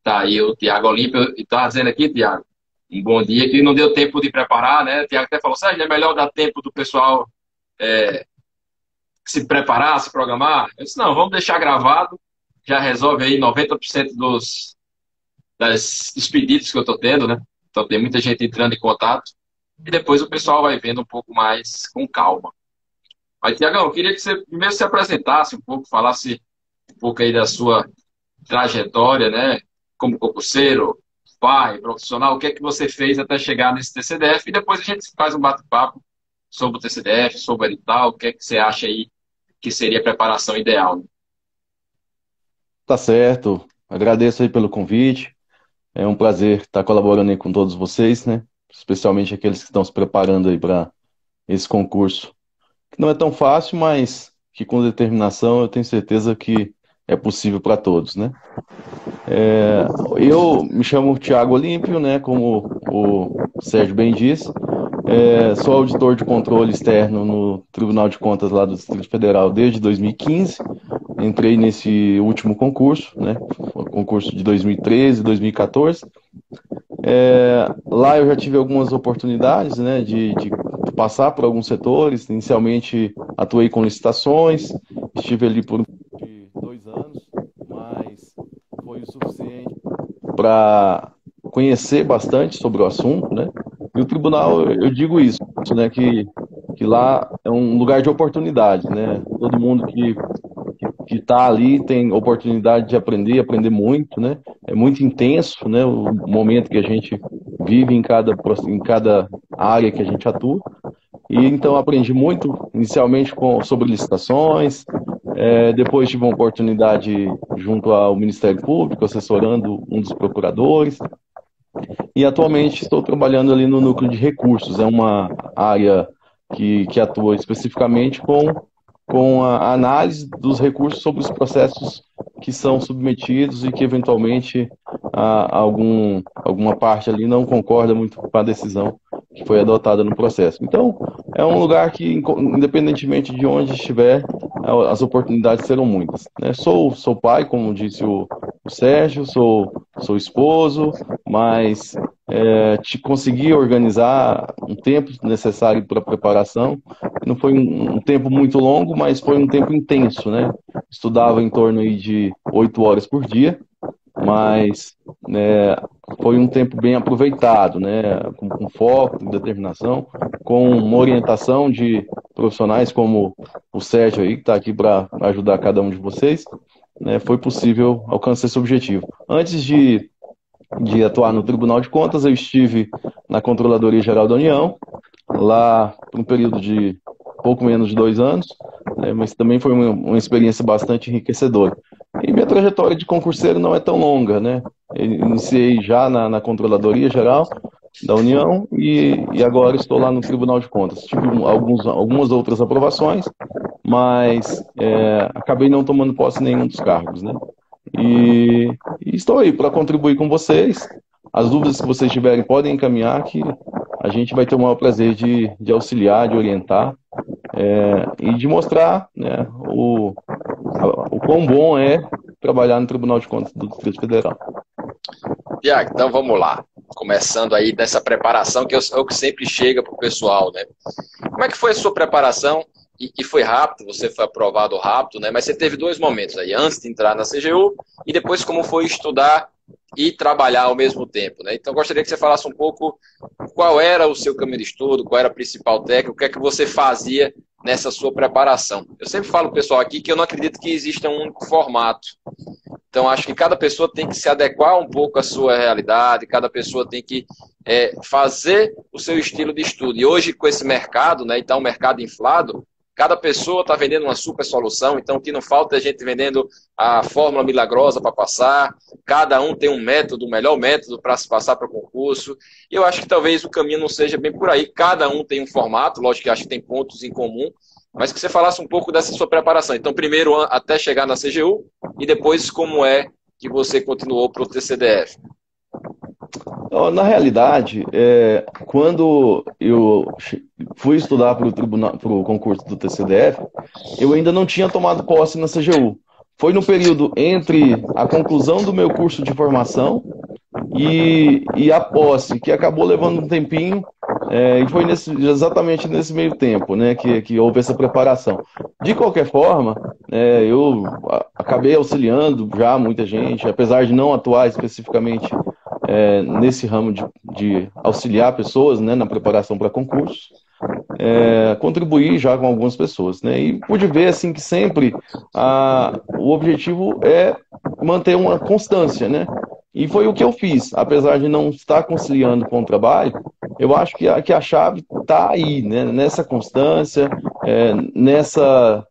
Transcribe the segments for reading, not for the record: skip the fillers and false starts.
Tá aí o Tiago Olímpio, e tá dizendo aqui, Tiago, um bom dia, que não deu tempo de preparar, né? O Tiago até falou, Sérgio, é melhor dar tempo do pessoal se preparar, se programar. Eu disse, não, vamos deixar gravado, já resolve aí 90% dos pedidos que eu tô tendo, né? Então tem muita gente entrando em contato, e depois o pessoal vai vendo um pouco mais com calma. Mas, Tiagão, eu queria que você primeiro se apresentasse um pouco, falasse um pouco aí da sua trajetória, né? Como concurseiro, pai, profissional, o que é que você fez até chegar nesse TCDF, e depois a gente faz um bate-papo sobre o TCDF, sobre o edital, o que é que você acha aí que seria a preparação ideal. Tá certo. Agradeço aí pelo convite. É um prazer estar colaborando aí com todos vocês, né? Especialmente aqueles que estão se preparando aí para esse concurso, que não é tão fácil, mas que com determinação eu tenho certeza que é possível para todos, né? Eu me chamo Tiago Olímpio, né? Como o Sérgio bem disse. Sou auditor de controle externo no Tribunal de Contas lá do Distrito Federal desde 2015. Entrei nesse último concurso, né? O concurso de 2013, 2014. Lá eu já tive algumas oportunidades, né, de passar por alguns setores. Inicialmente atuei com licitações, estive ali por 2 anos, mas foi o suficiente para conhecer bastante sobre o assunto, né? E o tribunal, eu digo isso, né, que lá é um lugar de oportunidade, né? Todo mundo que está ali tem oportunidade de aprender, aprender muito, né? É muito intenso, né? O momento que a gente vive em cada área que a gente atua. E então aprendi muito, inicialmente sobre licitações, depois tive uma oportunidade junto ao Ministério Público, assessorando um dos procuradores, e atualmente estou trabalhando ali no núcleo de recursos, é uma área que atua especificamente com a análise dos recursos sobre os processos que são submetidos e que eventualmente alguma parte ali não concorda muito com a decisão que foi adotada no processo. Então, é um lugar que, independentemente de onde estiver, as oportunidades serão muitas, né? Sou pai, como disse o Sérgio, sou esposo, mas te conseguir organizar um tempo necessário para a preparação. Não foi um tempo muito longo, mas foi um tempo intenso, né? Estudava em torno aí de 8 horas por dia, mas né, foi um tempo bem aproveitado, né? Com foco, com determinação, com uma orientação de profissionais como o Sérgio aí, que está aqui para ajudar cada um de vocês, né? Foi possível alcançar esse objetivo. Antes de atuar no Tribunal de Contas, eu estive na Controladoria Geral da União, lá por um período de pouco menos de 2 anos, né, mas também foi uma experiência bastante enriquecedora. E minha trajetória de concurseiro não é tão longa, né? Eu iniciei já na Controladoria Geral da União e agora estou lá no Tribunal de Contas. Tive algumas outras aprovações, mas acabei não tomando posse em nenhum dos cargos, né? E estou aí para contribuir com vocês. As dúvidas que vocês tiverem podem encaminhar, que a gente vai ter o maior prazer de auxiliar, de orientar e de mostrar, né, o quão bom é trabalhar no Tribunal de Contas do Distrito Federal. Tiago, então vamos lá. Começando aí dessa preparação, que é o que sempre chega para o pessoal, né? Como é que foi a sua preparação? E foi rápido, você foi aprovado rápido, né? Mas você teve dois momentos aí, antes de entrar na CGU e depois como foi estudar e trabalhar ao mesmo tempo, né? Então gostaria que você falasse um pouco qual era o seu caminho de estudo, qual era a principal técnica, o que é que você fazia nessa sua preparação. Eu sempre falo pro pessoal aqui que eu não acredito que exista um único formato. Então, acho que cada pessoa tem que se adequar um pouco à sua realidade, cada pessoa tem que fazer o seu estilo de estudo. E hoje, com esse mercado, né, e tá um mercado inflado, cada pessoa está vendendo uma super solução, então o que não falta é a gente vendendo a fórmula milagrosa para passar, cada um tem um método, o melhor método para se passar para o concurso, e eu acho que talvez o caminho não seja bem por aí, cada um tem um formato, lógico que acho que tem pontos em comum, mas que você falasse um pouco dessa sua preparação. Então, primeiro até chegar na CGU, e depois como é que você continuou para o TCDF. Na realidade, quando eu fui estudar para o concurso do TCDF, eu ainda não tinha tomado posse na CGU. foi no período entre a conclusão do meu curso de formação e a posse, que acabou levando um tempinho, e foi exatamente nesse meio tempo, né, que houve essa preparação. De qualquer forma, eu acabei auxiliando já muita gente, apesar de não atuar especificamente nesse ramo de auxiliar pessoas, né, na preparação para concursos, contribuir já com algumas pessoas, né? E pude ver assim que sempre o objetivo é manter uma constância, né? E foi o que eu fiz, apesar de não estar conciliando com o trabalho, eu acho que a chave está aí, né? Nessa constância, nessa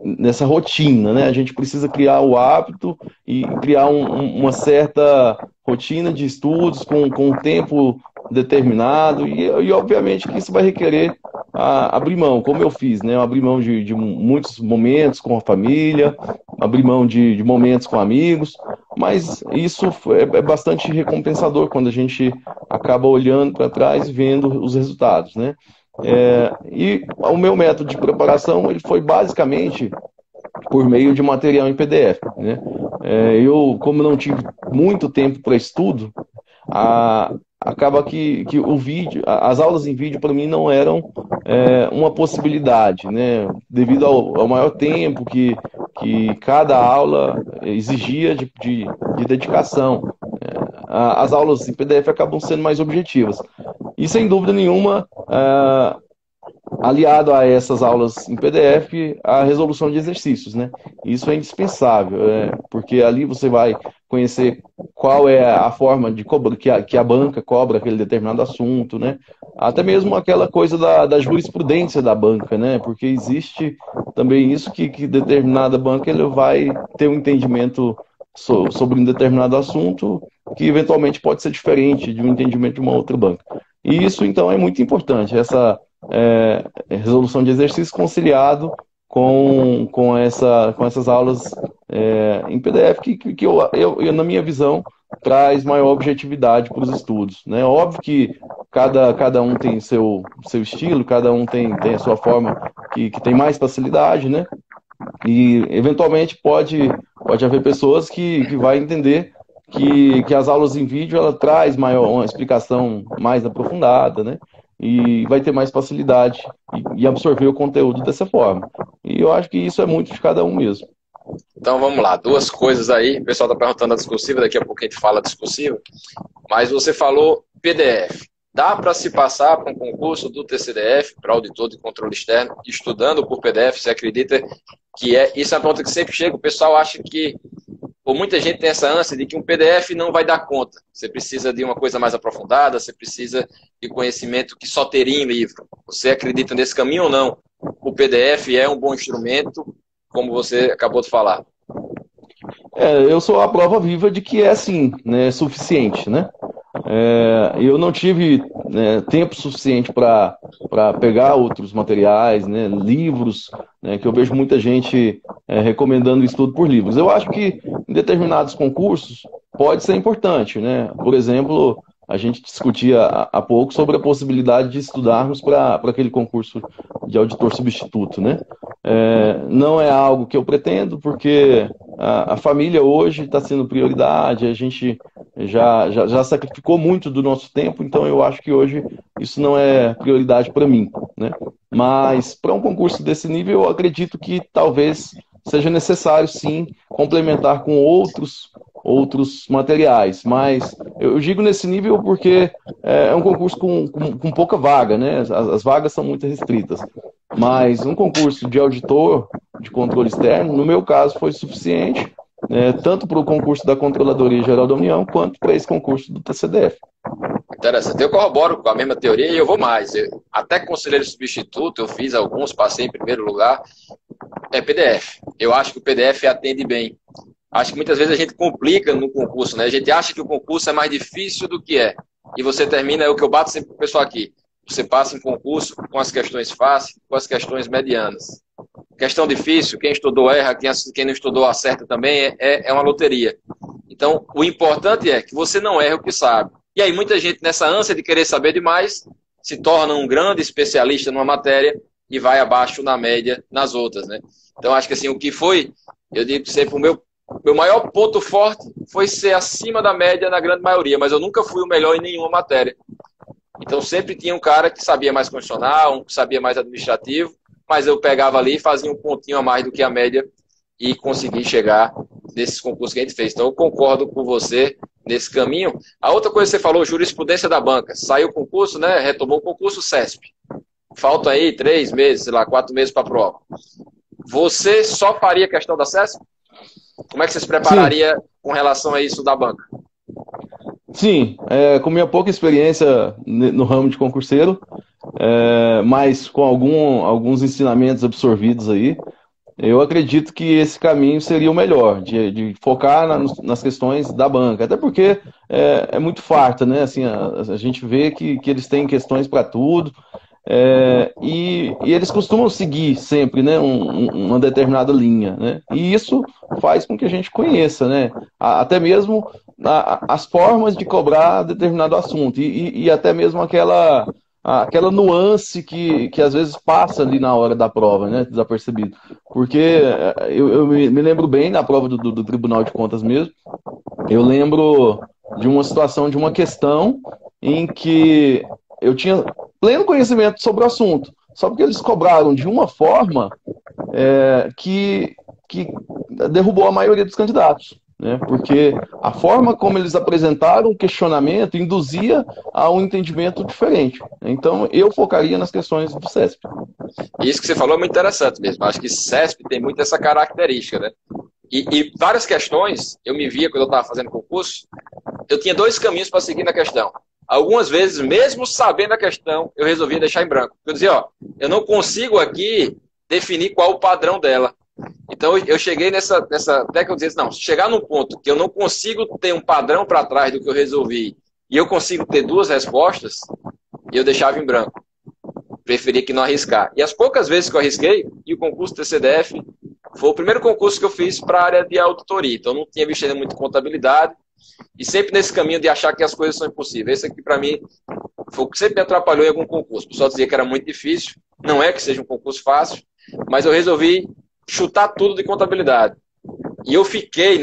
nessa rotina, né? A gente precisa criar o hábito e criar uma certa rotina de estudos com um tempo determinado e obviamente que isso vai requerer abrir mão, como eu fiz, né? Abrir mão de muitos momentos com a família, abrir mão de momentos com amigos, mas isso é bastante recompensador quando a gente acaba olhando para trás e vendo os resultados, né? E o meu método de preparação ele foi basicamente por meio de material em PDF, né? Eu, como não tive muito tempo para estudo, acaba que o vídeo, as aulas em vídeo para mim não eram uma possibilidade, né? Devido ao maior tempo que cada aula exigia de dedicação. As aulas em PDF acabam sendo mais objetivas. E sem dúvida nenhuma, aliado a essas aulas em PDF, a resolução de exercícios, né? Isso é indispensável, porque ali você vai conhecer qual é a forma de cobra, que a banca cobra aquele determinado assunto, né? Até mesmo aquela coisa da jurisprudência da banca, né? Porque existe também isso que determinada banca ele vai ter um entendimento sobre um determinado assunto que eventualmente pode ser diferente de um entendimento de uma outra banca. E isso, então, é muito importante, essa resolução de exercício conciliado com essas aulas em PDF que eu, na minha visão, traz maior objetividade para os estudos, né? Óbvio que cada um tem seu estilo, cada um tem a sua forma que tem mais facilidade, né? E, eventualmente, pode haver pessoas que vai entender que as aulas em vídeo ela traz uma explicação mais aprofundada, né? E vai ter mais facilidade e absorver o conteúdo dessa forma. E eu acho que isso é muito de cada um mesmo. Então vamos lá, duas coisas aí. O pessoal está perguntando a discursiva, daqui a pouco a gente fala a discursiva. Mas você falou PDF. Dá para se passar para um concurso do TCDF, para auditor de controle externo, estudando por PDF? Você acredita que isso é uma pergunta que sempre chega, o pessoal acha que, ou muita gente tem essa ânsia de que um PDF não vai dar conta. Você precisa de uma coisa mais aprofundada, você precisa de conhecimento que só teria em livro. Você acredita nesse caminho ou não? O PDF é um bom instrumento, como você acabou de falar. Eu sou a prova viva de que é sim, né, suficiente, né? Eu não tive tempo suficiente para pegar outros materiais, né, livros, né, que eu vejo muita gente recomendando estudo por livros. Eu acho que em determinados concursos pode ser importante, né? Por exemplo, a gente discutia há pouco sobre a possibilidade de estudarmos para aquele concurso de auditor substituto, né? Não é algo que eu pretendo, porque a família hoje está sendo prioridade, a gente já sacrificou muito do nosso tempo, então eu acho que hoje isso não é prioridade para mim, né? Mas para um concurso desse nível, eu acredito que talvez seja necessário, sim, complementar com outros materiais. Mas eu digo nesse nível porque é um concurso com pouca vaga, né? As vagas são muito restritas. Mas um concurso de auditor de controle externo, no meu caso, foi suficiente, tanto para o concurso da Controladoria Geral da União, quanto para esse concurso do TCDF. Interessante. Eu corroboro com a mesma teoria e eu vou mais. Até conselheiro substituto, eu fiz alguns, passei em primeiro lugar. PDF. Eu acho que o PDF atende bem. Acho que muitas vezes a gente complica no concurso, né? A gente acha que o concurso é mais difícil do que é. E você termina, é o que eu bato sempre com o pessoal aqui. Você passa em concurso com as questões fáceis, com as questões medianas. Questão difícil, quem estudou erra, quem não estudou acerta também, é uma loteria. Então, o importante é que você não erre o que sabe. E aí muita gente, nessa ânsia de querer saber demais, se torna um grande especialista numa matéria e vai abaixo na média nas outras, né? Então, acho que assim, o que foi, eu digo sempre, o meu maior ponto forte foi ser acima da média na grande maioria, mas eu nunca fui o melhor em nenhuma matéria. Então, sempre tinha um cara que sabia mais constitucional, um que sabia mais administrativo, mas eu pegava ali e fazia um pontinho a mais do que a média e consegui chegar nesses concursos que a gente fez. Então, eu concordo com você nesse caminho. A outra coisa que você falou, jurisprudência da banca. Saiu o concurso, né? Retomou o concurso CESP. Faltam aí 3 meses, sei lá, 4 meses para a prova. Você só faria questão da CESP? Como é que você se prepararia com relação a isso da banca? Sim, com minha pouca experiência no ramo de concurseiro, mas com alguns ensinamentos absorvidos aí, eu acredito que esse caminho seria o melhor, de focar nas questões da banca. Até porque é muito farta, né? Assim, a gente vê que eles têm questões para tudo, e eles costumam seguir sempre, né, uma determinada linha, né? E isso faz com que a gente conheça, né? Até mesmo as formas de cobrar determinado assunto, e até mesmo aquela nuance que às vezes passa ali na hora da prova, né, desapercebido. Porque eu me lembro bem na prova do Tribunal de Contas mesmo, eu lembro de uma situação, de uma questão em que eu tinha pleno conhecimento sobre o assunto, só porque eles cobraram de uma forma que derrubou a maioria dos candidatos, né? Porque a forma como eles apresentaram o questionamento induzia a um entendimento diferente. Então, eu focaria nas questões do CESP. Isso que você falou é muito interessante mesmo. Acho que CESP tem muito essa característica, né? E várias questões, eu me via quando eu estava fazendo concurso, eu tinha 2 caminhos para seguir na questão. Algumas vezes, mesmo sabendo a questão, eu resolvia deixar em branco. Eu dizia, ó, eu não consigo aqui definir qual o padrão dela. Então, eu cheguei nessa até que eu dizia, não, se chegar num ponto que eu não consigo ter um padrão para trás do que eu resolvi, e eu consigo ter 2 respostas, eu deixava em branco. Preferia que não arriscar. E as poucas vezes que eu arrisquei, e o concurso TCDF foi o primeiro concurso que eu fiz para a área de auditoria. Então, eu não tinha visto ainda muito contabilidade, e sempre nesse caminho de achar que as coisas são impossíveis. Esse aqui, para mim, foi o que sempre me atrapalhou em algum concurso. O pessoal dizia que era muito difícil. Não é que seja um concurso fácil, mas eu resolvi chutar tudo de contabilidade. E eu fiquei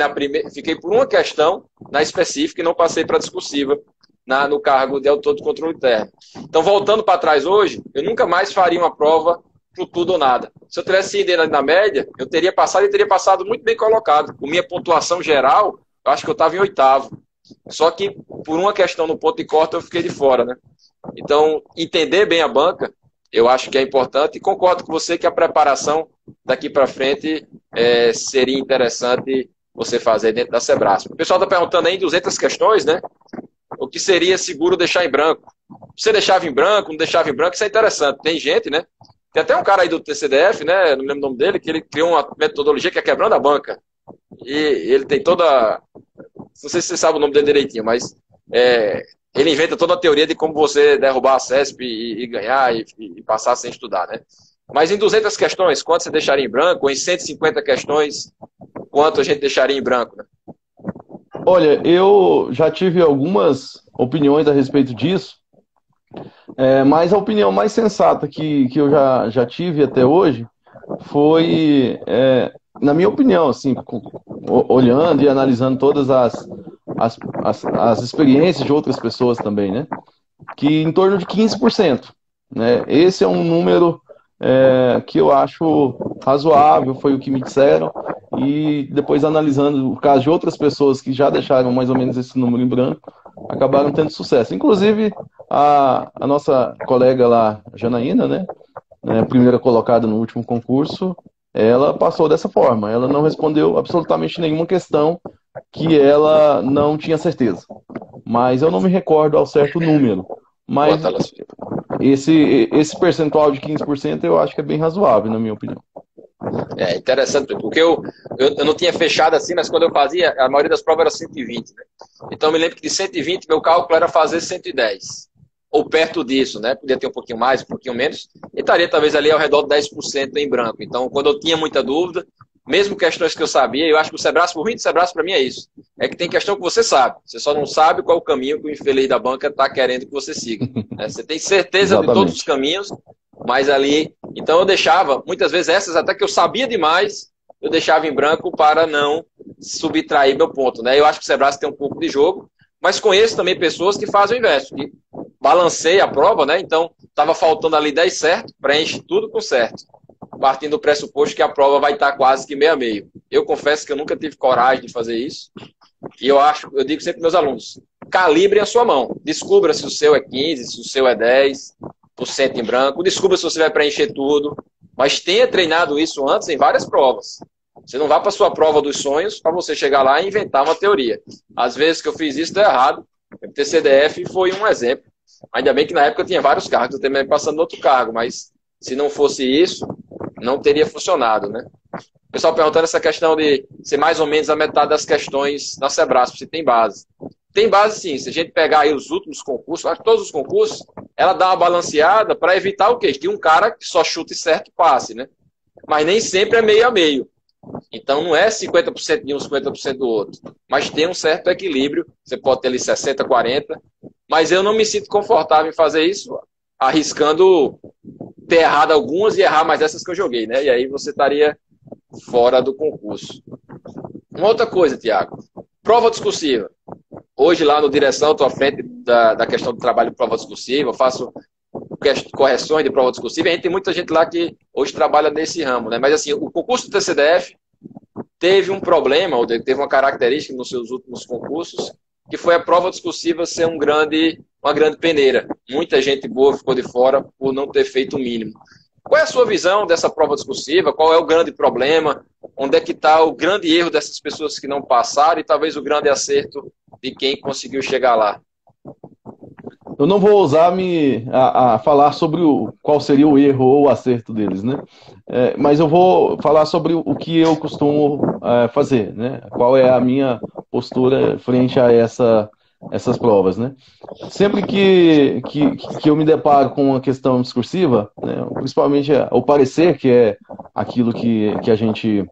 por uma questão na específica e não passei para a discursiva no cargo de autor de controle interno. Então, voltando para trás hoje, eu nunca mais faria uma prova pro tudo ou nada. Se eu tivesse ido na média, eu teria passado e teria passado muito bem colocado. Com minha pontuação geral, eu acho que eu estava em 8º. Só que, por uma questão no ponto de corte, eu fiquei de fora, né? Então, entender bem a banca, eu acho que é importante, e concordo com você que a preparação daqui para frente seria interessante você fazer dentro da Sebrasp. O pessoal está perguntando aí 200 questões, né? O que seria seguro deixar em branco? Você deixava em branco, não deixava em branco, isso é interessante. Tem gente, né? Tem até um cara aí do TCDF, né? Não lembro o nome dele, que ele criou uma metodologia que é quebrando a banca. E ele tem toda... Não sei se você sabe o nome dele direitinho, mas ele inventa toda a teoria de como você derrubar a CESP e ganhar e passar sem estudar, né? Mas em 200 questões, quanto você deixaria em branco? Ou em 150 questões, quanto a gente deixaria em branco, né? Olha, eu já tive algumas opiniões a respeito disso, mas a opinião mais sensata que eu já tive até hoje foi, na minha opinião, assim, olhando e analisando todas as experiências de outras pessoas também, né? Que em torno de 15%. Né? Esse é um número que eu acho razoável, foi o que me disseram, e depois analisando o caso de outras pessoas que já deixaram mais ou menos esse número em branco, acabaram tendo sucesso. Inclusive, a nossa colega lá, Janaína, né, primeira colocada no último concurso, ela passou dessa forma, ela não respondeu absolutamente nenhuma questão que ela não tinha certeza. Mas eu não me recordo ao certo número. Mas esse percentual de 15% eu acho que é bem razoável, na minha opinião. É interessante, porque eu não tinha fechado assim, mas quando eu fazia, a maioria das provas era 120, né? Então eu me lembro que de 120, meu cálculo era fazer 110. Ou perto disso, né? Podia ter um pouquinho mais, um pouquinho menos. E estaria talvez ali ao redor de 10% em branco. Então, quando eu tinha muita dúvida, mesmo questões que eu sabia, eu acho que o Sebrasp, o ruim do Sebrasp para mim é isso. É que tem questão que você sabe. Você só não sabe qual o caminho que o infeliz da banca está querendo que você siga. Né? Você tem certeza de todos os caminhos, Mas ali, então eu deixava, muitas vezes essas até que eu sabia demais, eu deixava em branco para não subtrair meu ponto, né? Eu acho que o Sebrae tem um pouco de jogo, mas conheço também pessoas que fazem o inverso, que balanceia a prova, né? Então, estava faltando ali 10 certo, preenche tudo com certo, partindo do pressuposto que a prova vai estar quase que meio a meio. Eu confesso que eu nunca tive coragem de fazer isso, e eu digo sempre para meus alunos, calibrem a sua mão, descubra se o seu é 15, se o seu é 10% em branco, descubra se você vai preencher tudo, mas tenha treinado isso antes em várias provas. Você não vá para a sua prova dos sonhos para você chegar lá e inventar uma teoria. Às vezes que eu fiz isso deu errado, o MTCDF foi um exemplo. Ainda bem que na época eu tinha vários cargos, eu também passando no outro cargo, mas se não fosse isso, não teria funcionado, né? O pessoal perguntando essa questão de ser mais ou menos a metade das questões na Sebrasp, se tem base. Tem base sim, se a gente pegar aí os últimos concursos, acho que todos os concursos, ela dá uma balanceada para evitar o quê? Que um cara que só chute certo passe, né? Mas nem sempre é meio a meio. Então não é 50% de um, 50% do outro. Mas tem um certo equilíbrio, você pode ter ali 60, 40, mas eu não me sinto confortável em fazer isso, arriscando ter errado algumas e errar mais essas que eu joguei, né? E aí você estaria fora do concurso. Uma outra coisa, Tiago, prova discursiva. Hoje lá no Direção, estou à frente da questão do trabalho de prova discursiva, eu faço correções de prova discursiva, e a gente tem muita gente lá que hoje trabalha nesse ramo, né? Mas assim, o concurso do TCDF teve um problema, ou teve uma característica nos seus últimos concursos, que foi a prova discursiva ser uma grande peneira. Muita gente boa ficou de fora por não ter feito o mínimo. Qual é a sua visão dessa prova discursiva? Qual é o grande problema? Onde é que está o grande erro dessas pessoas que não passaram e talvez o grande acerto de quem conseguiu chegar lá? Eu não vou ousar a falar sobre qual seria o erro ou o acerto deles, né? Mas eu vou falar sobre o que eu costumo fazer, né? Qual é a minha postura frente a essas provas, né? Sempre que eu me deparo com uma questão discursiva, né, principalmente o parecer, que é aquilo que a gente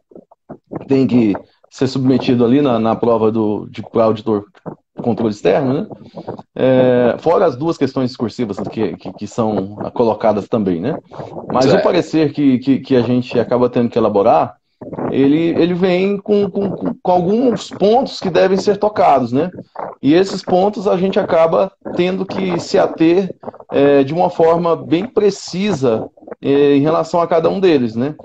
tem que ser submetido ali na prova para auditor controle externo, né? Fora as duas questões discursivas que são colocadas também, né? Mas o parecer que a gente acaba tendo que elaborar, ele vem com alguns pontos que devem ser tocados, né? E esses pontos a gente acaba tendo que se ater de uma forma bem precisa em relação a cada um deles, né?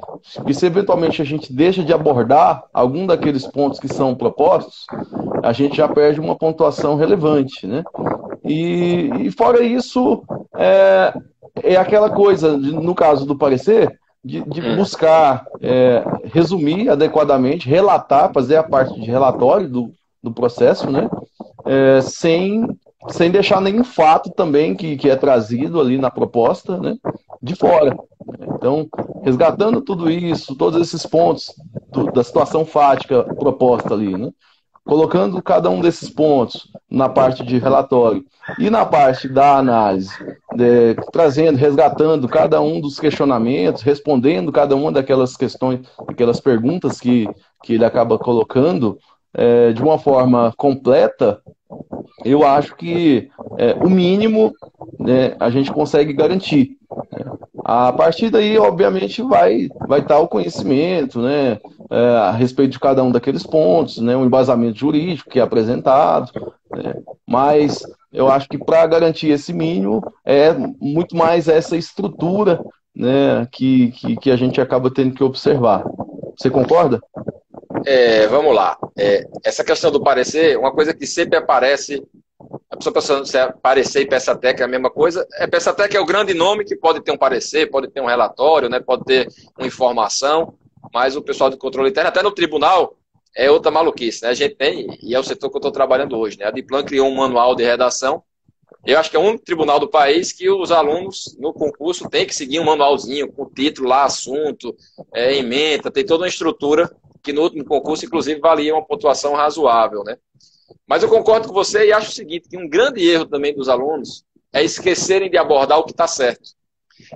E se eventualmente a gente deixa de abordar algum daqueles pontos que são propostos, a gente já perde uma pontuação relevante, né? E fora isso, é aquela coisa, no caso do parecer, de buscar resumir adequadamente, relatar, fazer a parte de relatório do processo, né? Sem deixar nenhum fato também que é trazido ali na proposta, né? De fora. Então, resgatando tudo isso, todos esses pontos da situação fática proposta ali, né? Colocando cada um desses pontos na parte de relatório e na parte da análise, trazendo, resgatando cada um dos questionamentos, respondendo cada uma daquelas questões, aquelas perguntas que ele acaba colocando de uma forma completa, eu acho que o mínimo, né, a gente consegue garantir. A partir daí, obviamente, vai estar o conhecimento, né, a respeito de cada um daqueles pontos, né, o embasamento jurídico que é apresentado, né, mas eu acho que para garantir esse mínimo é muito mais essa estrutura, né, que a gente acaba tendo que observar. Você concorda? Vamos lá. Essa questão do parecer, uma coisa que sempre aparece, a pessoa pensando se é parecer e peça técnica é a mesma coisa. Peça técnica é o grande nome que pode ter um parecer, pode ter um relatório, né, pode ter uma informação, mas o pessoal de controle interno, até no tribunal, é outra maluquice, né? A gente tem, e é o setor que eu estou trabalhando hoje, né? A Diplan criou um manual de redação. Eu acho que é o único tribunal do país que os alunos no concurso têm que seguir um manualzinho com o título lá, assunto, ementa, tem toda uma estrutura que no último concurso, inclusive, valia uma pontuação razoável, né? Mas eu concordo com você e acho o seguinte, que um grande erro também dos alunos é esquecerem de abordar o que está certo.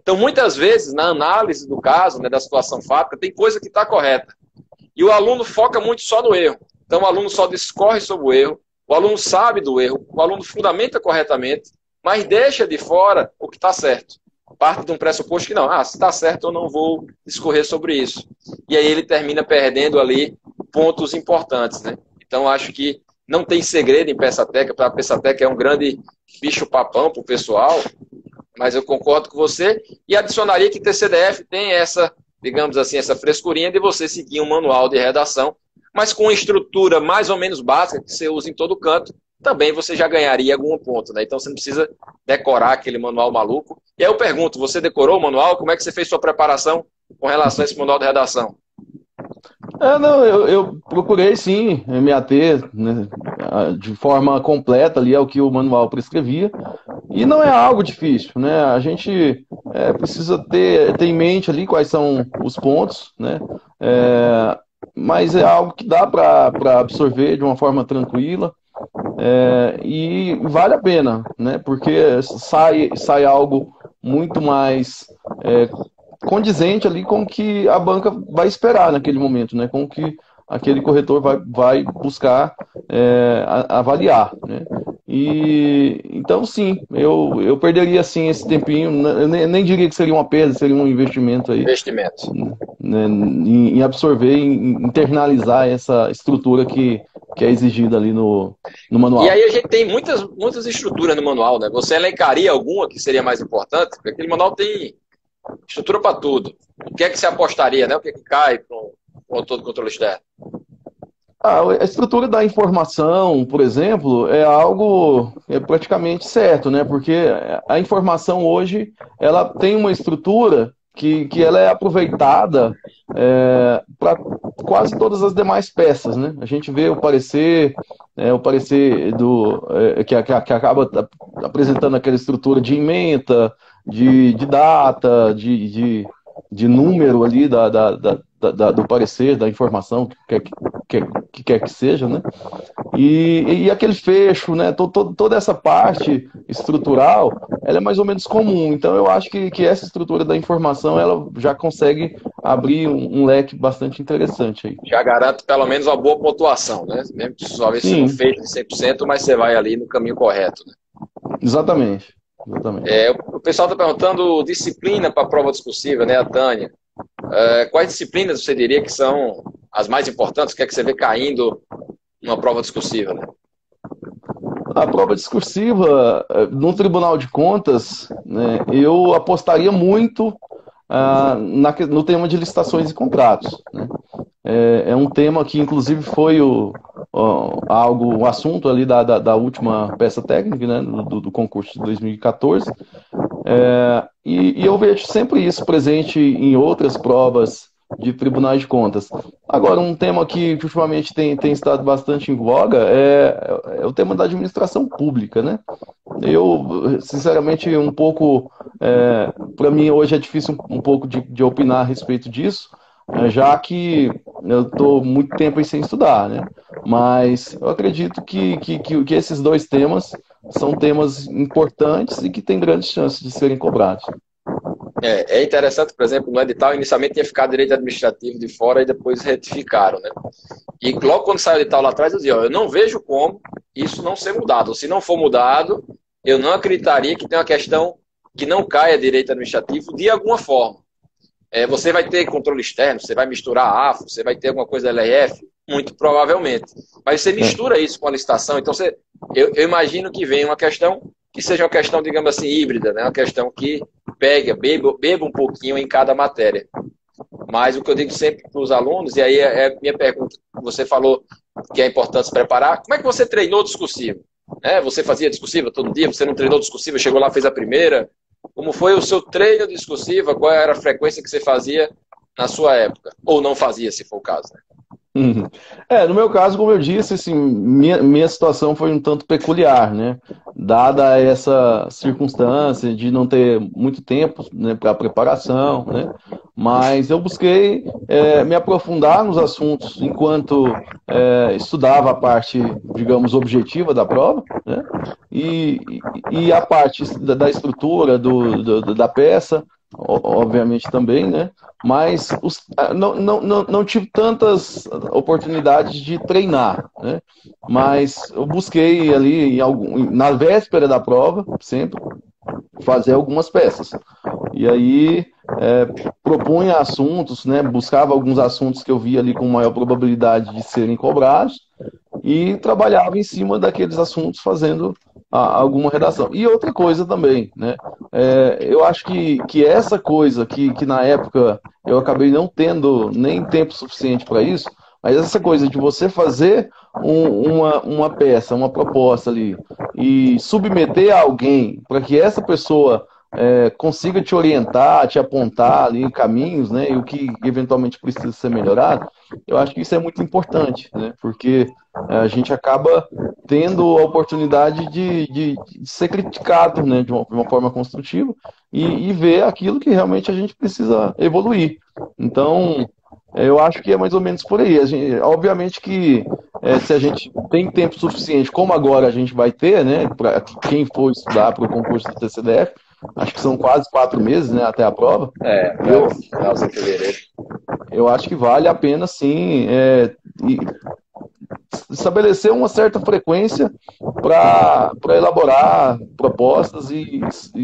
Então, muitas vezes, na análise do caso, né, da situação fática, tem coisa que está correta. E o aluno foca muito só no erro. Então, o aluno só discorre sobre o erro, o aluno sabe do erro, o aluno fundamenta corretamente, mas deixa de fora o que está certo. parte de um pressuposto que não, se está certo eu não vou discorrer sobre isso. E aí ele termina perdendo ali pontos importantes, né? Então acho que não tem segredo em peça técnica, a peça técnica é um grande bicho-papão para o pessoal, mas eu concordo com você e adicionaria que TCDF tem essa, digamos assim, essa frescurinha de você seguir um manual de redação, mas com uma estrutura mais ou menos básica que você usa em todo canto, também você já ganharia algum ponto, né? Então você não precisa decorar aquele manual maluco. E aí eu pergunto, você decorou o manual? Como é que você fez sua preparação com relação a esse manual de redação? Não, eu procurei sim me ater, né, de forma completa ali ao que o manual prescrevia, e não é algo difícil, né? A gente precisa ter em mente ali quais são os pontos, né? Mas é algo que dá para absorver de uma forma tranquila. E vale a pena, né? Porque sai algo muito mais condizente ali com o que a banca vai esperar naquele momento, né? Com o que aquele corretor vai buscar avaliar, né? E então sim, eu perderia sim esse tempinho. Eu nem diria que seria uma perda, seria um investimento aí. Investimento. Né, em absorver, em internalizar essa estrutura que é exigida ali no manual. E aí a gente tem muitas estruturas no manual, né? Você elencaria alguma que seria mais importante? Porque aquele manual tem estrutura para tudo. O que é que você apostaria, né? O que é que cai para um autor de controle externo? A estrutura da informação, por exemplo, é algo praticamente certo, né? Porque a informação hoje ela tem uma estrutura que ela é aproveitada para quase todas as demais peças, né? A gente vê o parecer que acaba apresentando aquela estrutura de ementa, de data, de número ali do parecer, da informação que quer que seja, né? E aquele fecho, né? Toda essa parte estrutural, ela é mais ou menos comum. Então, eu acho que essa estrutura da informação, ela já consegue abrir um leque bastante interessante aí. Já garante pelo menos uma boa pontuação, né? Mesmo que talvez você não feito de 100%, mas você vai ali no caminho correto, né? Exatamente. O pessoal está perguntando disciplina para a prova discursiva, né, a Tânia? Quais disciplinas você diria que são as mais importantes? O que é que você vê caindo numa prova discursiva, né? A prova discursiva, no Tribunal de Contas, né, eu apostaria muito no tema de licitações e contratos, né? É um tema que, inclusive, foi o assunto ali da última peça técnica, né, do concurso de 2014. E eu vejo sempre isso presente em outras provas de tribunais de contas. Agora, um tema que ultimamente tem estado bastante em voga é o tema da administração pública, né? Eu, sinceramente, um pouco, para mim hoje é difícil um pouco de opinar a respeito disso, já que eu estou muito tempo aí sem estudar, né? Mas eu acredito que esses dois temas são temas importantes e que têm grandes chances de serem cobrados. É interessante, por exemplo, no edital inicialmente tinha ficado direito administrativo de fora e depois retificaram, né? E logo quando saiu o edital lá atrás, eu dizia, eu não vejo como isso não ser mudado. Se não for mudado, eu não acreditaria que tem uma questão que não caia direito administrativo de alguma forma. Você vai ter controle externo, você vai misturar a AFO, você vai ter alguma coisa da LRF, muito provavelmente. Mas você mistura isso com a licitação, então eu imagino que venha uma questão que seja uma questão, digamos assim, híbrida, né? Uma questão que beba um pouquinho em cada matéria. Mas o que eu digo sempre para os alunos, e aí é a minha pergunta, você falou que é importante se preparar, como é que você treinou discursivo? Você fazia discursiva todo dia? Você não treinou discursiva, chegou lá, fez a primeira? Como foi o seu treino discursiva? Qual era a frequência que você fazia na sua época? Ou não fazia, se for o caso, né? No meu caso, como eu disse, assim, minha situação foi um tanto peculiar, né? Dada essa circunstância de não ter muito tempo, né, para preparação, né? Mas eu busquei me aprofundar nos assuntos enquanto estudava a parte, digamos, objetiva da prova, né? E a parte da estrutura da peça, obviamente também, né? Mas não tive tantas oportunidades de treinar, né? Mas eu busquei ali na véspera da prova, sempre, fazer algumas peças. E aí propunha assuntos, né? Buscava alguns assuntos que eu via ali com maior probabilidade de serem cobrados e trabalhava em cima daqueles assuntos fazendo alguma redação. E outra coisa também, né? Eu acho que essa coisa que na época eu acabei não tendo nem tempo suficiente para isso, mas essa coisa de você fazer uma peça, uma proposta ali e submeter a alguém para que essa pessoa consiga te orientar, te apontar ali caminhos, né? E o que eventualmente precisa ser melhorado, eu acho que isso é muito importante, né? Porque a gente acaba tendo a oportunidade de ser criticado, né, de uma forma construtiva e ver aquilo que realmente a gente precisa evoluir. Então, eu acho que é mais ou menos por aí. Obviamente que se a gente tem tempo suficiente, como agora a gente vai ter, né, para quem for estudar para o concurso do TCDF, acho que são quase 4 meses, né, até a prova. Eu, Finalzinho de fevereiro. eu acho que vale a pena, sim, estabelecer uma certa frequência para elaborar propostas e,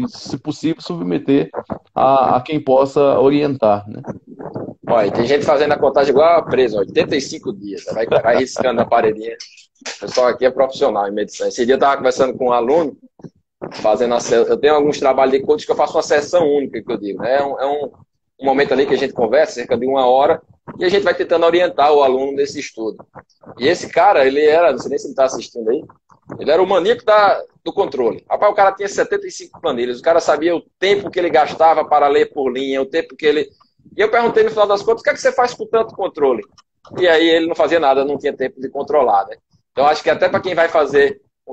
se possível, submeter a quem possa orientar, né? Olha, tem gente fazendo a contagem igual a preso, 85 dias, vai riscando na paredinha. O pessoal aqui é profissional em medição. Esse dia eu estava conversando com um aluno, eu tenho alguns trabalhos de coach que eu faço uma sessão única, que eu digo, né? Um momento ali que a gente conversa, cerca de 1 hora, e a gente vai tentando orientar o aluno nesse estudo. E esse cara, ele era, não sei nem se ele está assistindo aí, ele era o maníaco do controle. Rapaz, o cara tinha 75 planilhas, o cara sabia o tempo que ele gastava para ler por linha, o tempo que ele... E eu perguntei no final das contas, o que é que você faz com tanto controle? E aí ele não fazia nada, não tinha tempo de controlar, né? Então acho que até para quem vai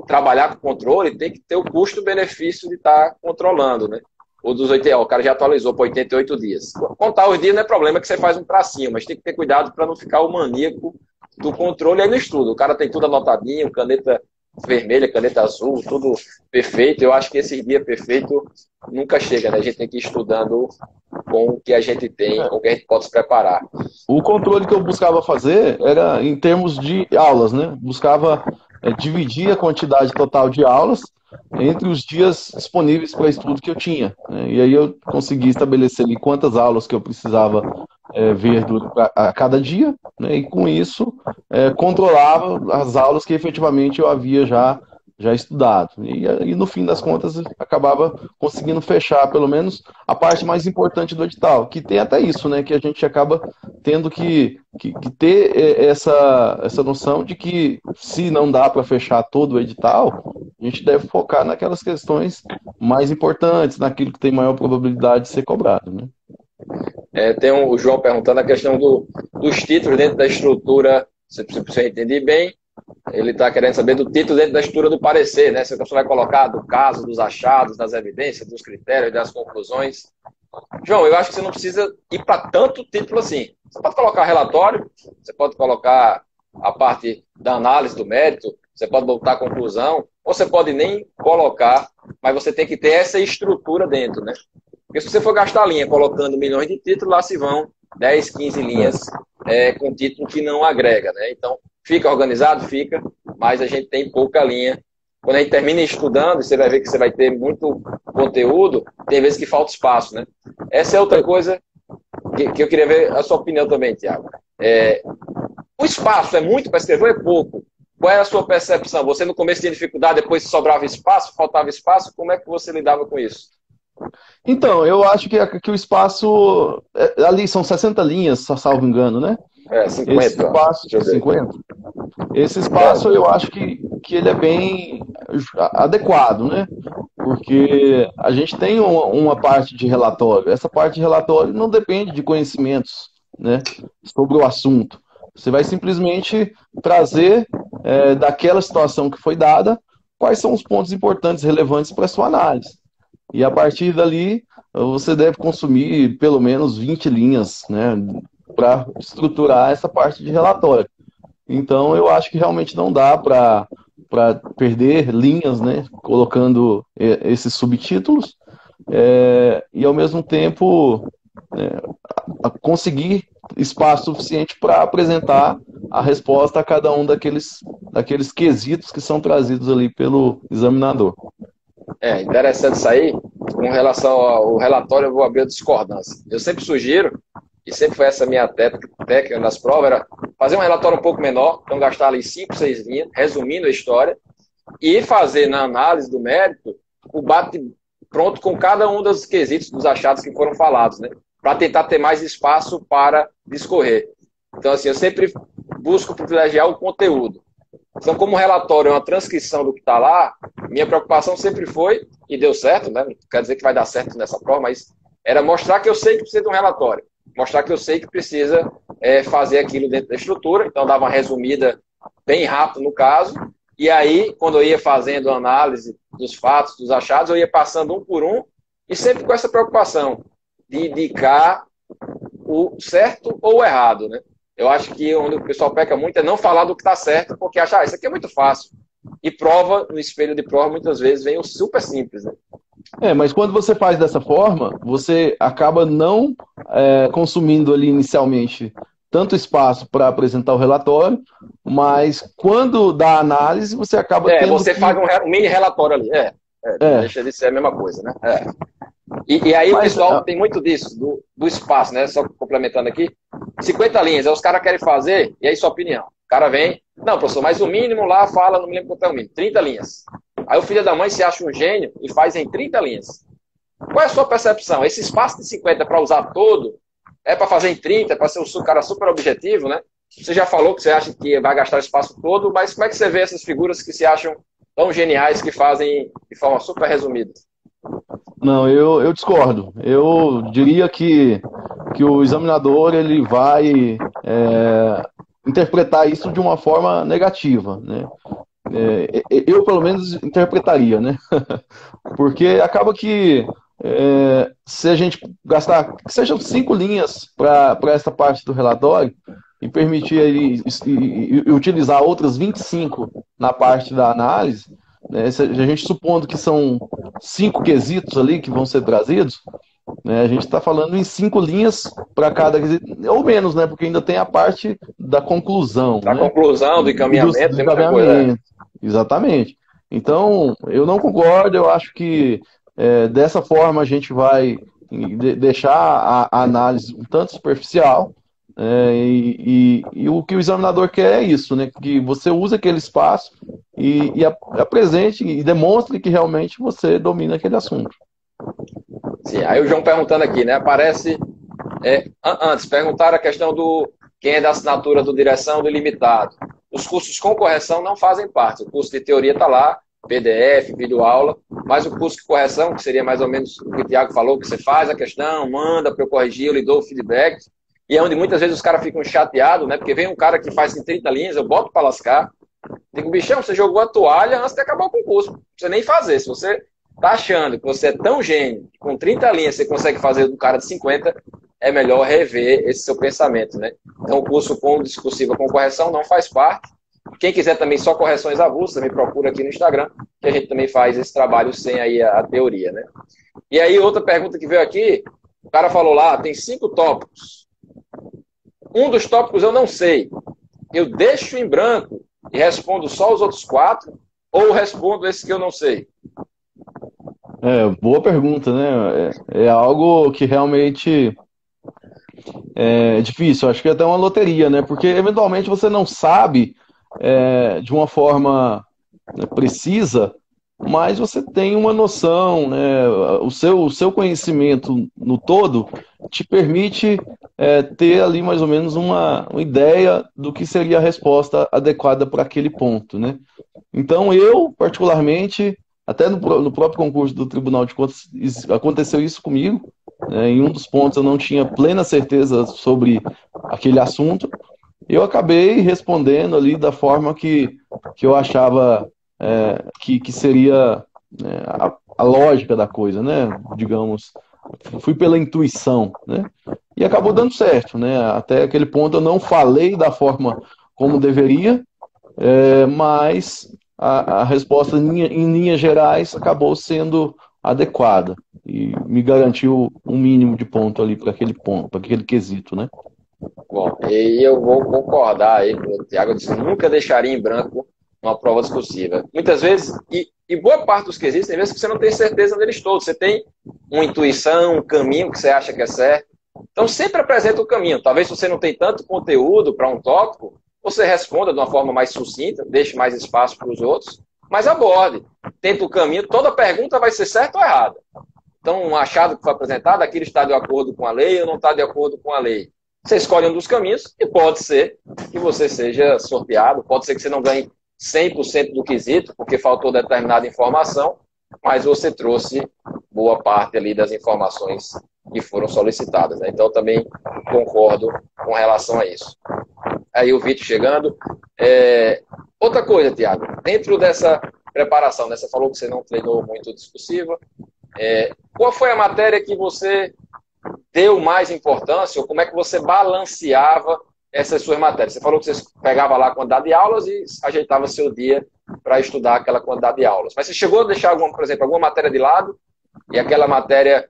trabalhar com controle, tem que ter o custo-benefício de estar controlando, né? O cara já atualizou para 88 dias. Contar os dias não é problema que você faz um tracinho, mas tem que ter cuidado para não ficar o maníaco do controle aí no estudo. O cara tem tudo anotadinho, caneta vermelha, caneta azul, tudo perfeito. Eu acho que esse dia perfeito nunca chega, né? A gente tem que ir estudando com o que a gente tem, com o que a gente pode se preparar. O controle que eu buscava fazer era em termos de aulas, né? Buscava dividir a quantidade total de aulas entre os dias disponíveis para estudo que eu tinha, né? E aí eu consegui estabelecer ali quantas aulas que eu precisava ver a cada dia, né? E com isso controlava as aulas que efetivamente eu havia já estudado. E no fim das contas acabava conseguindo fechar pelo menos a parte mais importante do edital, que tem até isso, né? Que a gente acaba tendo que ter essa noção de que se não dá para fechar todo o edital, a gente deve focar naquelas questões mais importantes, naquilo que tem maior probabilidade de ser cobrado, né? Tem o João perguntando a questão dos títulos dentro da estrutura, se eu entendi bem, ele está querendo saber do título dentro da estrutura do parecer, né? Se a pessoa vai colocar do caso, dos achados, das evidências, dos critérios, das conclusões. João, eu acho que você não precisa ir para tanto título assim. Você pode colocar relatório, você pode colocar a parte da análise do mérito, você pode botar a conclusão, ou você pode nem colocar, mas você tem que ter essa estrutura dentro, né? Porque se você for gastar linha colocando milhões de títulos, lá se vão 10, 15 linhas com título que não agrega, né? Então, fica organizado? Fica, mas a gente tem pouca linha. Quando a gente termina estudando, você vai ver que você vai ter muito conteúdo, tem vezes que falta espaço, né? Essa é outra coisa que eu queria ver a sua opinião também, Tiago. O espaço é muito para escrever ou é pouco? Qual é a sua percepção? Você no começo tinha dificuldade, depois sobrava espaço, faltava espaço? Como é que você lidava com isso? Então, eu acho que o espaço, ali são 60 linhas, salvo engano, né? 50. Esse espaço, 50. Esse espaço eu acho que ele é bem adequado, né? Porque a gente tem uma parte de relatório. Essa parte de relatório não depende de conhecimentos, né, sobre o assunto. Você vai simplesmente trazer daquela situação que foi dada quais são os pontos importantes, relevantes para a sua análise. E a partir dali, você deve consumir pelo menos 20 linhas, né, para estruturar essa parte de relatório. Então, eu acho que realmente não dá para perder linhas, né, colocando esses subtítulos, e ao mesmo tempo conseguir espaço suficiente para apresentar a resposta a cada um daqueles quesitos que são trazidos ali pelo examinador. Interessante isso aí. com relação ao relatório, eu vou abrir a discordância. Eu sempre sugiro, e sempre foi essa minha técnica nas provas, era fazer um relatório um pouco menor, então gastar ali 5, 6 linhas, resumindo a história, e fazer na análise do mérito o bate-pronto com cada um dos quesitos, dos achados que foram falados, né? Para tentar ter mais espaço para discorrer. Então, assim, eu sempre busco privilegiar o conteúdo. Então, como o relatório é uma transcrição do que está lá, minha preocupação sempre foi, e deu certo, né? Não quer dizer que vai dar certo nessa prova, mas era mostrar que eu sei que precisa de um relatório. Mostrar que eu sei que precisa fazer aquilo dentro da estrutura. Então, dava uma resumida bem rápido no caso. E aí, quando eu ia fazendo a análise dos fatos, dos achados, eu ia passando um por um, e sempre com essa preocupação de indicar o certo ou o errado, né? Eu acho que onde o pessoal peca muito é não falar do que está certo, porque acha, isso aqui é muito fácil. E prova, no espelho de prova, muitas vezes vem o super simples, né? Mas quando você faz dessa forma, você acaba não consumindo ali inicialmente tanto espaço para apresentar o relatório, mas quando dá análise, você acaba tendo você faz um mini relatório ali. Deixa de ser a mesma coisa, né? E aí o pessoal tem muito disso, do espaço, né? Só complementando aqui, 50 linhas, aí os caras querem fazer, e aí sua opinião. O cara vem, não, professor, mas o mínimo lá fala, não me lembro quanto é o mínimo, 30 linhas. Aí o filho da mãe se acha um gênio e faz em 30 linhas. Qual é a sua percepção? Esse espaço de 50 para usar todo, é para fazer em 30, para ser um cara super objetivo, né? Você já falou que você acha que vai gastar o espaço todo, mas como é que você vê essas figuras que se acham tão geniais que fazem de forma super resumida? Não, eu discordo. Eu diria que o examinador ele vai interpretar isso de uma forma negativa, né? Eu, pelo menos, interpretaria, né? Porque acaba que se a gente gastar, que sejam 5 linhas para essa parte do relatório e permitir aí, e utilizar outras 25 na parte da análise, né, se a gente supondo que são 5 quesitos ali que vão ser trazidos, né, a gente está falando em 5 linhas para cada quesito, ou menos, né? Porque ainda tem a parte da conclusão. Da né? conclusão, do encaminhamento, do encaminhamento. Exatamente. Então, eu não concordo, eu acho que dessa forma a gente vai deixar a análise um tanto superficial, e o que o examinador quer é isso, né? Que você use aquele espaço e apresente e demonstre que realmente você domina aquele assunto. Sim, aí o João perguntando aqui, né? Aparece. Antes, perguntaram a questão do quem é da assinatura do direção do ilimitado. Os cursos com correção não fazem parte. O curso de teoria está lá, PDF, videoaula, mas o curso de correção, que seria mais ou menos o que o Tiago falou, que você faz a questão, manda para eu corrigir, eu lhe dou o feedback, e é onde muitas vezes os caras ficam chateados, né? Porque vem um cara que faz em 30 linhas, eu boto para lascar, digo, bichão, você jogou a toalha antes de acabar o concurso, não precisa nem fazer. Se você tá achando que você é tão gênio, que com 30 linhas você consegue fazer do cara de 50, é melhor rever esse seu pensamento, né? Então, o curso com discursiva com correção não faz parte. Quem quiser também só correções avulsas, me procura aqui no Instagram, que a gente também faz esse trabalho sem aí a teoria, né? E aí, outra pergunta que veio aqui, o cara falou lá, tem 5 tópicos. Um dos tópicos eu não sei. Eu deixo em branco e respondo só os outros 4, ou respondo esse que eu não sei? Boa pergunta, né? É algo que realmente é difícil. Acho que é até uma loteria, né? Porque eventualmente você não sabe de uma forma precisa, mas você tem uma noção, né? O seu conhecimento no todo te permite ter ali mais ou menos uma ideia do que seria a resposta adequada para aquele ponto, né? Então eu, particularmente, até no próprio concurso do Tribunal de Contas, aconteceu isso comigo, né? Em um dos pontos eu não tinha plena certeza sobre aquele assunto, eu acabei respondendo ali da forma que eu achava que seria a lógica da coisa, né? Digamos, fui pela intuição, né? E acabou dando certo, né? Até aquele ponto eu não falei da forma como deveria, mas a resposta em linhas gerais acabou sendo adequada e me garantiu um mínimo de ponto ali para aquele ponto, para aquele quesito, né? Bom, e eu vou concordar aí com o Tiago, disse, nunca deixaria em branco numa prova discursiva. Muitas vezes, e boa parte dos quesitos, tem vezes que você não tem certeza deles todos. Você tem uma intuição, um caminho que você acha que é certo. Então, sempre apresenta o caminho. Talvez se você não tem tanto conteúdo para um tópico, você responda de uma forma mais sucinta, deixe mais espaço para os outros, mas aborde. Tenta o caminho. Toda pergunta vai ser certa ou errada. Então, um achado que foi apresentado, aquilo está de acordo com a lei ou não está de acordo com a lei. Você escolhe um dos caminhos e pode ser que você seja sorteado, pode ser que você não ganhe 100% do quesito, porque faltou determinada informação, mas você trouxe boa parte ali das informações que foram solicitadas, né? Então, também concordo com relação a isso. Aí o Vitor chegando. Outra coisa, Tiago, dentro dessa preparação, né? Você falou que você não treinou muito discursiva. Qual foi a matéria que você deu mais importância, ou como é que você balanceava essas suas matérias? Você falou que você pegava lá a quantidade de aulas e ajeitava seu dia para estudar aquela quantidade de aulas. Mas você chegou a deixar, por exemplo, alguma matéria de lado e aquela matéria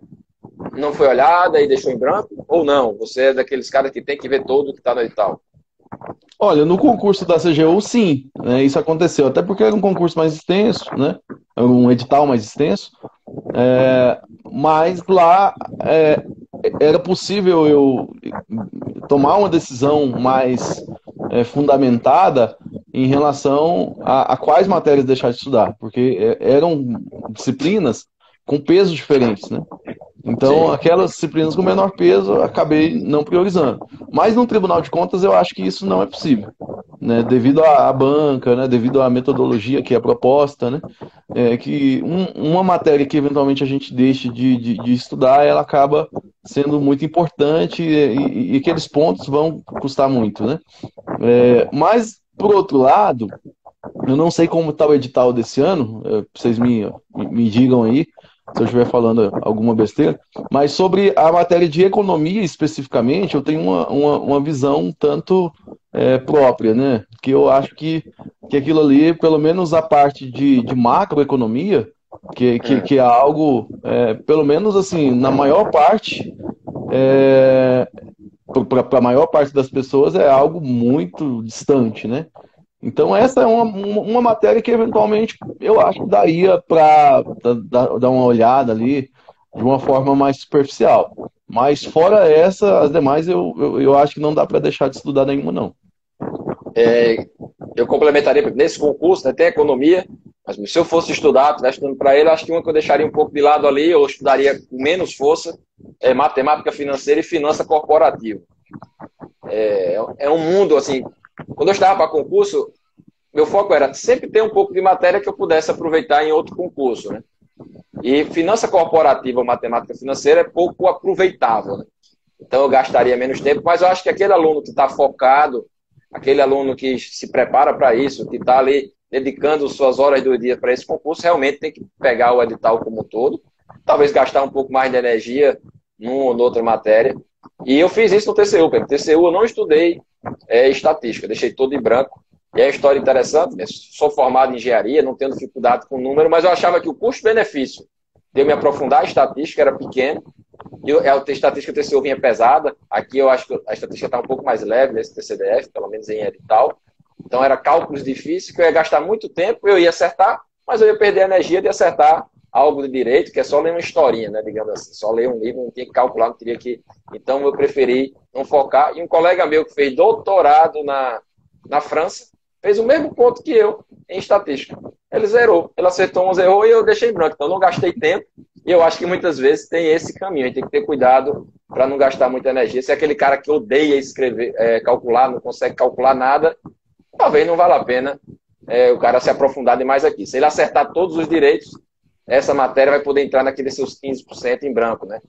não foi olhada e deixou em branco? Ou não? Você é daqueles caras que tem que ver tudo que está no edital? Olha, no concurso da CGU, sim, né, isso aconteceu, até porque era um concurso mais extenso, né, era um edital mais extenso, mas lá era possível eu tomar uma decisão mais fundamentada em relação a quais matérias deixar de estudar, porque eram disciplinas com pesos diferentes, né? Então, Sim. aquelas disciplinas com menor peso, eu acabei não priorizando. Mas no Tribunal de Contas, eu acho que isso não é possível, né? Devido à banca, né? Devido à metodologia que é proposta, né? Que uma matéria que eventualmente a gente deixe de estudar, ela acaba sendo muito importante e aqueles pontos vão custar muito, né? Mas, por outro lado, eu não sei como está o edital desse ano, vocês me digam aí, se eu estiver falando alguma besteira, mas sobre a matéria de economia especificamente, eu tenho uma visão um tanto própria, né? Que eu acho que aquilo ali, pelo menos a parte de macroeconomia, que é algo, pelo menos assim, na maior parte, para a maior parte das pessoas, é algo muito distante, né? Então, essa é uma matéria que, eventualmente, eu acho que daria para dar uma olhada ali de uma forma mais superficial. Mas, fora essa, as demais, eu acho que não dá para deixar de estudar nenhuma, não. Eu complementaria, nesse concurso, né, tem economia, mas se eu fosse estudar, estivesse estudando para ele, acho que uma que eu deixaria um pouco de lado ali, eu estudaria com menos força, é matemática financeira e finança corporativa. É um mundo, assim, quando eu estava para concurso, meu foco era sempre ter um pouco de matéria que eu pudesse aproveitar em outro concurso, né? E finança corporativa ou matemática financeira é pouco aproveitável, né? Então eu gastaria menos tempo, mas eu acho que aquele aluno que está focado, aquele aluno que se prepara para isso, que está ali dedicando suas horas do dia para esse concurso, realmente tem que pegar o edital como um todo, talvez gastar um pouco mais de energia numa ou noutra matéria. E eu fiz isso no TCU. No TCU eu não estudei estatística, deixei todo em branco. E é uma história interessante, né? Sou formado em engenharia, não tenho dificuldade com número, mas eu achava que o custo-benefício de eu me aprofundar em estatística era pequeno. A estatística do TCU vinha pesada. Aqui eu acho que a estatística está um pouco mais leve nesse TCDF, pelo menos em edital. Então era cálculos difíceis, que eu ia gastar muito tempo, eu ia acertar, mas eu ia perder a energia de acertar algo de direito, que é só ler uma historinha, né, digamos assim. Só ler um livro, não tinha que calcular, não teria que... Então eu preferi não focar. E um colega meu que fez doutorado na França, fez o mesmo ponto que eu em estatística. Ele zerou, ele acertou uns erros e eu deixei em branco. Então não gastei tempo. E eu acho que muitas vezes tem esse caminho. A gente tem que ter cuidado para não gastar muita energia. Se é aquele cara que odeia escrever, calcular, não consegue calcular nada, talvez não valha a pena o cara se aprofundar demais aqui. Se ele acertar todos os direitos, essa matéria vai poder entrar naqueles seus 15% em branco, né?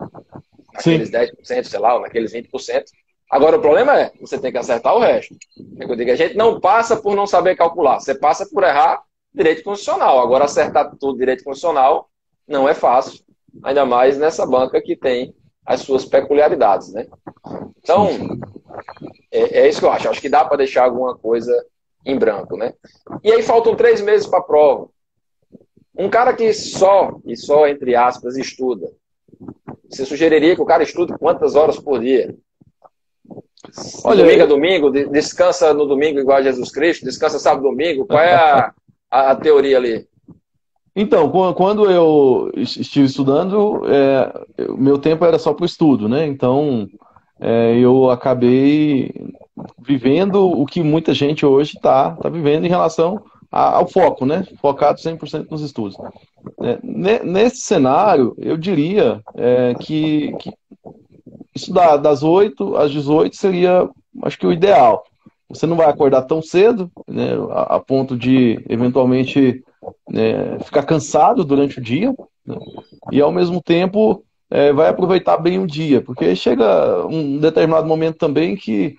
Naqueles 10%, sei lá, ou naqueles 20%. Agora, o problema é, você tem que acertar o resto. Eu digo, a gente não passa por não saber calcular, você passa por errar direito constitucional. Agora, acertar tudo direito constitucional não é fácil, ainda mais nessa banca que tem as suas peculiaridades, né? Então, é isso que eu acho. Acho que dá para deixar alguma coisa em branco, né? E aí faltam 3 meses para a prova. Um cara que só, entre aspas, estuda, você sugeriria que o cara estude quantas horas por dia? De Olha, domingo a domingo? Descansa no domingo igual a Jesus Cristo? Descansa sábado e domingo? Qual é a teoria ali? então, quando eu estive estudando, o meu tempo era só para o estudo, né? Então, eu acabei vivendo o que muita gente hoje tá vivendo em relação ao foco, né? Focado 100% nos estudos. Nesse cenário, eu diria que estudar das 8 às 18 seria, acho que o ideal. Você não vai acordar tão cedo, né, a ponto de, eventualmente, né, ficar cansado durante o dia, né, e, ao mesmo tempo, vai aproveitar bem o dia, porque chega um determinado momento também que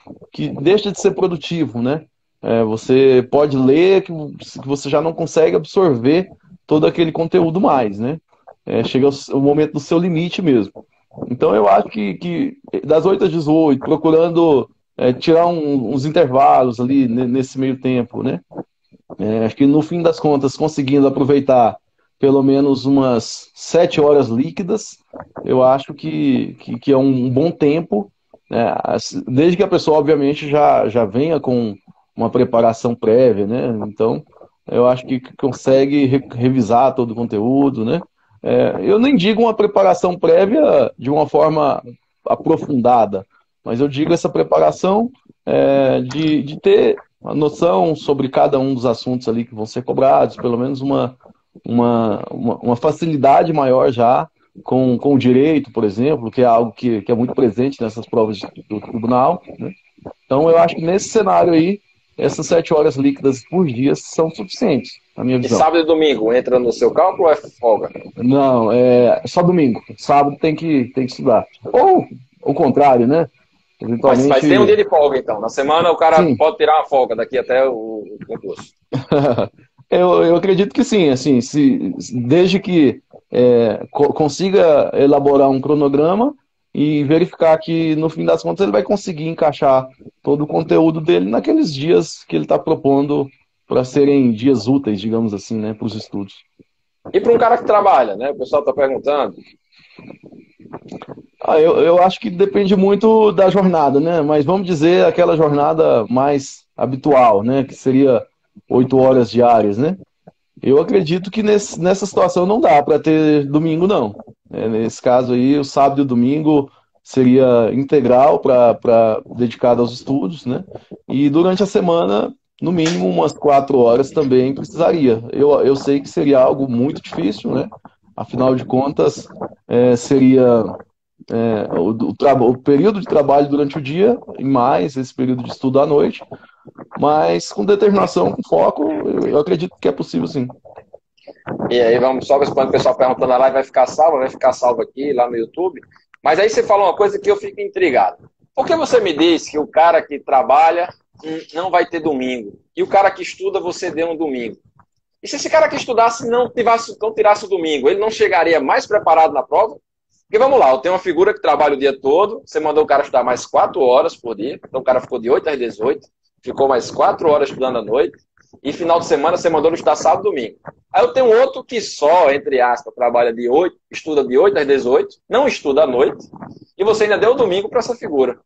deixa de ser produtivo, né? Você pode ler que você já não consegue absorver todo aquele conteúdo mais, né? Chega o momento do seu limite mesmo. Então eu acho que das 8 às 18, procurando tirar uns intervalos ali nesse meio tempo, né? Acho que no fim das contas, conseguindo aproveitar pelo menos umas 7 horas líquidas, eu acho que é um bom tempo, né? Desde que a pessoa, obviamente, já venha com uma preparação prévia, né? Então, eu acho que consegue revisar todo o conteúdo, né? Eu nem digo uma preparação prévia de uma forma aprofundada, mas eu digo essa preparação de ter a noção sobre cada um dos assuntos ali que vão ser cobrados, pelo menos uma facilidade maior já com o direito, por exemplo, que é algo que é muito presente nessas provas do tribunal, né? Então, eu acho que nesse cenário aí, essas 7 horas líquidas por dia são suficientes, na minha E visão. sábado e domingo entra no seu cálculo ou é folga? Não, é só domingo. Sábado tem que estudar. Ou o contrário, né? Mas tem um Eventualmente, dia de folga, então. Na semana o cara sim. pode tirar uma folga daqui até o concurso. Eu acredito que sim, assim, desde que consiga elaborar um cronograma e verificar que, no fim das contas, ele vai conseguir encaixar todo o conteúdo dele naqueles dias que ele está propondo para serem dias úteis, digamos assim, né, para os estudos. E para um cara que trabalha, né? O pessoal está perguntando. Eu acho que depende muito da jornada, né? Mas vamos dizer aquela jornada mais habitual, né? Que seria 8 horas diárias, né? Eu acredito que nessa situação não dá para ter domingo, não. Nesse caso aí, o sábado e o domingo seria integral para dedicado aos estudos, né? E durante a semana, no mínimo umas 4 horas também precisaria. Eu sei que seria algo muito difícil, né? Afinal de contas, seria o período de trabalho durante o dia e mais esse período de estudo à noite, mas com determinação, com foco, eu acredito que é possível sim. E aí vamos só responder o pessoal perguntando na live, vai ficar salvo aqui lá no YouTube. Mas aí você falou uma coisa que eu fico intrigado. Por que você me diz que o cara que trabalha não vai ter domingo? E o cara que estuda, você deu um domingo? E se esse cara que estudasse não tirasse o domingo, ele não chegaria mais preparado na prova? Porque vamos lá, eu tenho uma figura que trabalha o dia todo, você mandou o cara estudar mais 4 horas por dia, então o cara ficou de 8 às 18, ficou mais 4 horas estudando à noite, e final de semana você mandou ele estudar sábado e domingo. Aí eu tenho outro que só, entre aspas, trabalha de 8, estuda de 8 às 18, não estuda à noite, e você ainda deu o domingo para essa figura.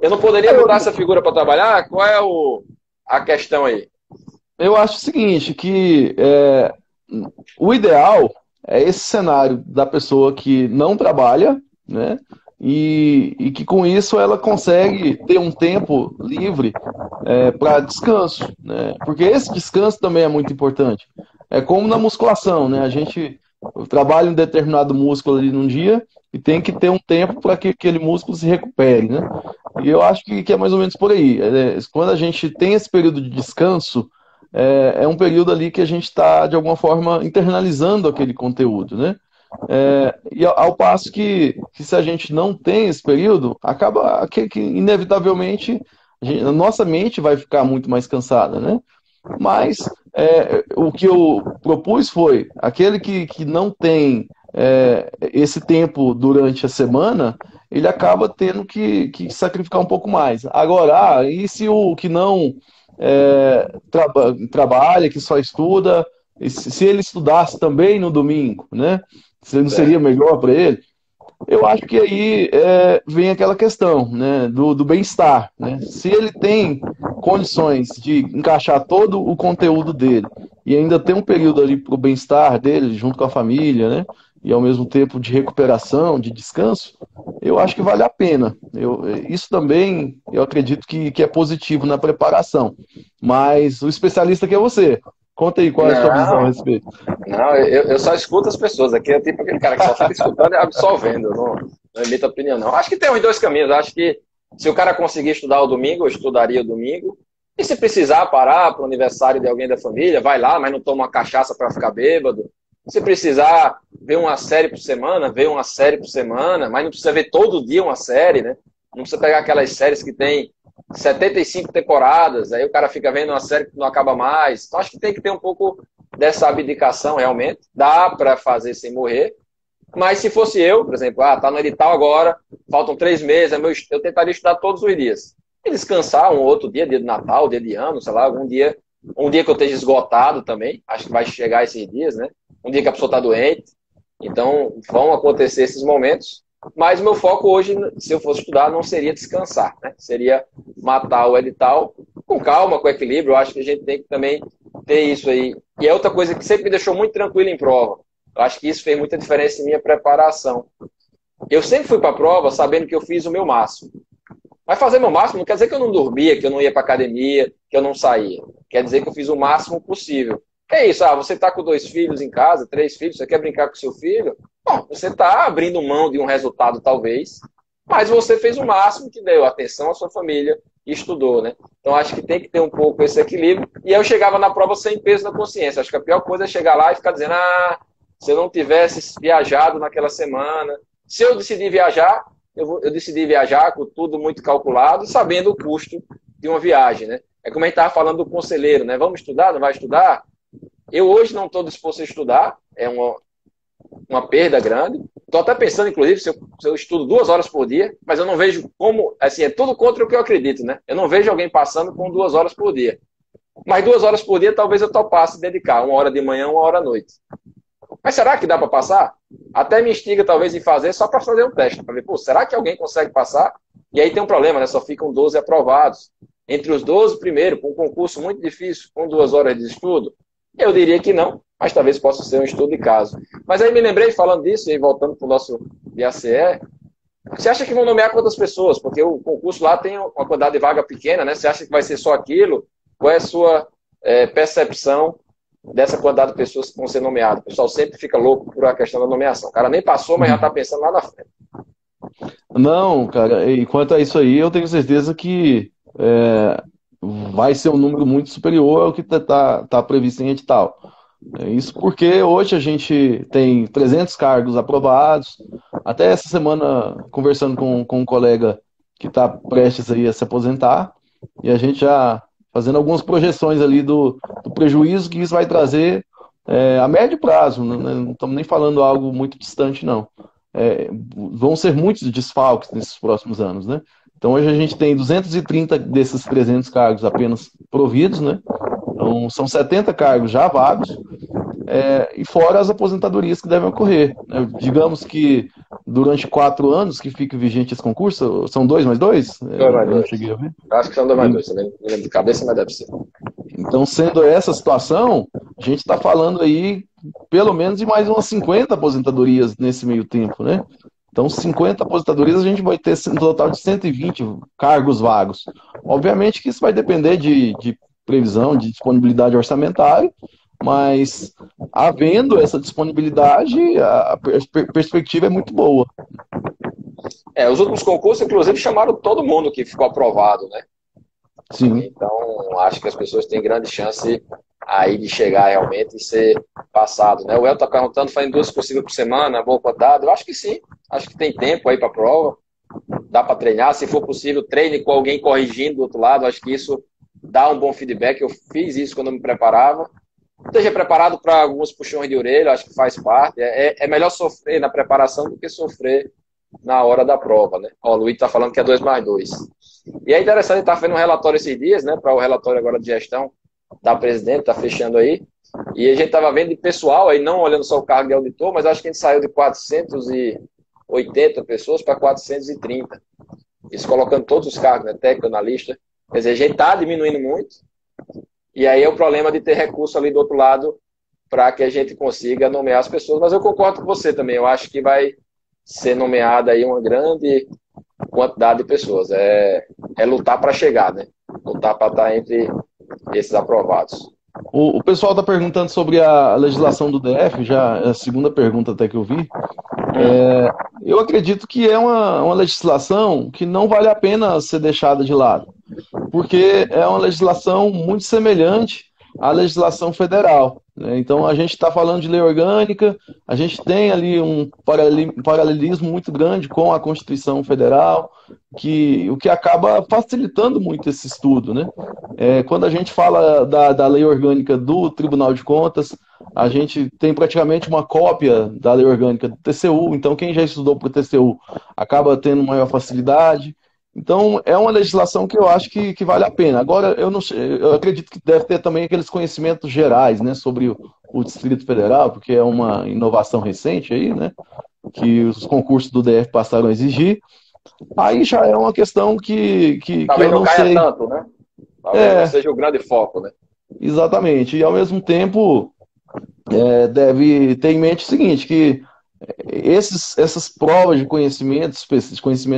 Eu não poderia mudar essa figura para trabalhar? Qual é a questão aí? Eu acho o seguinte, que o ideal é esse cenário da pessoa que não trabalha, né? E que com isso ela consegue ter um tempo livre para descanso, né? Porque esse descanso também é muito importante. É como na musculação, né? A gente trabalha um determinado músculo ali num dia e tem que ter um tempo para que aquele músculo se recupere, né? E eu acho que é mais ou menos por aí. Quando a gente tem esse período de descanso, é um período ali que a gente está, de alguma forma, internalizando aquele conteúdo, né? E ao passo que se a gente não tem esse período, acaba que inevitavelmente a nossa mente vai ficar muito mais cansada, né? Mas o que eu propus foi aquele que não tem esse tempo durante a semana, ele acaba tendo que sacrificar um pouco mais. Agora, e se o que não trabalha, que só estuda, e se ele estudasse também no domingo, né? Se não seria Certo. melhor para ele? Eu acho que aí vem aquela questão, né, do bem-estar, né? Se ele tem condições de encaixar todo o conteúdo dele e ainda tem um período ali para o bem-estar dele, junto com a família, né? E ao mesmo tempo de recuperação, de descanso, eu acho que vale a pena. Isso também eu acredito que é positivo na preparação. Mas o especialista que é você. Conta aí qual é a sua visão a Não, respeito. não, eu só escuto as pessoas. Aqui é tipo aquele cara que só fica escutando e absolvendo. Não emito opinião, não. Acho que tem os dois caminhos. Acho que se o cara conseguir estudar o domingo, eu estudaria o domingo. E se precisar parar para o aniversário de alguém da família, vai lá, mas não toma uma cachaça para ficar bêbado. Se precisar ver uma série por semana, vê uma série por semana, mas não precisa ver todo dia uma série, né? Não precisa pegar aquelas séries que tem 75 temporadas, aí o cara fica vendo uma série que não acaba mais. Então acho que tem que ter um pouco dessa abdicação realmente. Dá para fazer sem morrer. Mas se fosse eu, por exemplo, tá no edital agora, faltam 3 meses, eu tentaria estudar todos os dias. E descansar um outro dia, dia de Natal, dia de ano, sei lá, algum dia, um dia que eu esteja esgotado também, acho que vai chegar esses dias, né? Um dia que a pessoa está doente. Então, vão acontecer esses momentos. Mas o meu foco hoje, se eu fosse estudar, não seria descansar, né? Seria matar o edital com calma, com equilíbrio. Eu acho que a gente tem que também ter isso aí. E é outra coisa que sempre me deixou muito tranquilo em prova. Eu acho que isso fez muita diferença em minha preparação. Eu sempre fui para a prova sabendo que eu fiz o meu máximo. Mas fazer meu máximo não quer dizer que eu não dormia, que eu não ia para academia, que eu não saía. Quer dizer que eu fiz o máximo possível. É isso, você está com 2 filhos em casa, 3 filhos, você quer brincar com seu filho? Bom, você está abrindo mão de um resultado, talvez, mas você fez o máximo que deu atenção à sua família e estudou, né? Então, acho que tem que ter um pouco esse equilíbrio. E eu chegava na prova sem peso na consciência. Acho que a pior coisa é chegar lá e ficar dizendo, se eu não tivesse viajado naquela semana. Se eu decidir viajar, eu decidi viajar com tudo muito calculado, sabendo o custo de uma viagem, né? É como a gente estava falando do conselheiro, né? Vamos estudar, não vai estudar? Eu hoje não estou disposto a estudar, é uma perda grande. Estou até pensando, inclusive, se eu estudo 2 horas por dia, mas eu não vejo como, assim, é tudo contra o que eu acredito, né? Eu não vejo alguém passando com 2 horas por dia. Mas 2 horas por dia talvez eu topasse dedicar, 1 hora de manhã, 1 hora à noite. Mas será que dá para passar? Até me instiga talvez em fazer só para fazer um teste, para ver, será que alguém consegue passar? E aí tem um problema, né? Só ficam 12 aprovados. Entre os 12 primeiro, com um concurso muito difícil, com 2 horas de estudo, eu diria que não, mas talvez possa ser um estudo de caso. Mas aí me lembrei, falando disso, e voltando para o nosso IACE, você acha que vão nomear quantas pessoas? Porque o concurso lá tem uma quantidade de vaga pequena, né? Você acha que vai ser só aquilo? Qual é a sua percepção dessa quantidade de pessoas que vão ser nomeadas? O pessoal sempre fica louco por a questão da nomeação. O cara nem passou, mas já está pensando lá na frente. Não, cara, e quanto a isso aí, eu tenho certeza que vai ser um número muito superior ao que tá previsto em edital. Isso porque hoje a gente tem 300 cargos aprovados. Até essa semana, conversando com um colega que está prestes aí a se aposentar, e a gente já fazendo algumas projeções ali do prejuízo que isso vai trazer a médio prazo, né? Não estamos nem falando algo muito distante, não. Vão ser muitos desfalques nesses próximos anos, né? Então hoje a gente tem 230 desses 300 cargos apenas providos, né? Então, são 70 cargos já vagos, e fora as aposentadorias que devem ocorrer. Digamos que durante 4 anos que fica vigente esse concurso, são 2 mais 2? 2 mais Eu não 2. cheguei a ver. Acho que são 2 mais 2, também não lembro de cabeça, mas deve ser. Então, sendo essa situação, a gente está falando aí pelo menos de mais umas 50 aposentadorias nesse meio tempo, né? Então, 50 aposentadorias, a gente vai ter um total de 120 cargos vagos. Obviamente que isso vai depender de previsão, de disponibilidade orçamentária, mas havendo essa disponibilidade, a perspectiva é muito boa. Os últimos concursos, inclusive, chamaram todo mundo que ficou aprovado, né? Sim. Então, acho que as pessoas têm grande chance aí de chegar realmente e ser passado, né? O El está perguntando, fazendo 2 possíveis por semana, boa quantidade. Eu acho que sim, acho que tem tempo aí para a prova, dá para treinar. Se for possível, treine com alguém corrigindo do outro lado, acho que isso dá um bom feedback. Eu fiz isso quando eu me preparava. Esteja preparado para alguns puxões de orelha, acho que faz parte. É melhor sofrer na preparação do que sofrer na hora da prova, né? O Luiz está falando que é 2 mais 2. E é interessante, estar fazendo um relatório esses dias, né? Para o relatório agora de gestão da presidente, está fechando aí. E a gente estava vendo de pessoal, aí não olhando só o cargo de auditor, mas acho que a gente saiu de 480 80 pessoas para 430. Isso colocando todos os cargos, né? Técnico, analista. Quer dizer, a gente está diminuindo muito. E aí é o problema de ter recurso ali do outro lado para que a gente consiga nomear as pessoas. Mas eu concordo com você também. Eu acho que vai ser nomeada aí uma grande quantidade de pessoas. É lutar para chegar, né? Lutar para estar entre esses aprovados. O pessoal está perguntando sobre a legislação do DF, já é a segunda pergunta até que eu vi. Eu acredito que é uma legislação que não vale a pena ser deixada de lado, porque é uma legislação muito semelhante à legislação federal, né? Então a gente está falando de lei orgânica, a gente tem ali um paralelismo muito grande com a Constituição Federal, o que acaba facilitando muito esse estudo, né? Quando a gente fala da lei orgânica do Tribunal de Contas, a gente tem praticamente uma cópia da lei orgânica do TCU, então quem já estudou para o TCU acaba tendo maior facilidade. Então, é uma legislação que eu acho que vale a pena. Agora, eu não sei, eu acredito que deve ter também aqueles conhecimentos gerais, né, sobre o Distrito Federal, porque é uma inovação recente aí, né, que os concursos do DF passaram a exigir. Aí já é uma questão que Talvez eu não não caia sei. tanto, né? Talvez não seja o grande foco, né? Exatamente. E, ao mesmo tempo, deve ter em mente o seguinte, que essas provas de conhecimentos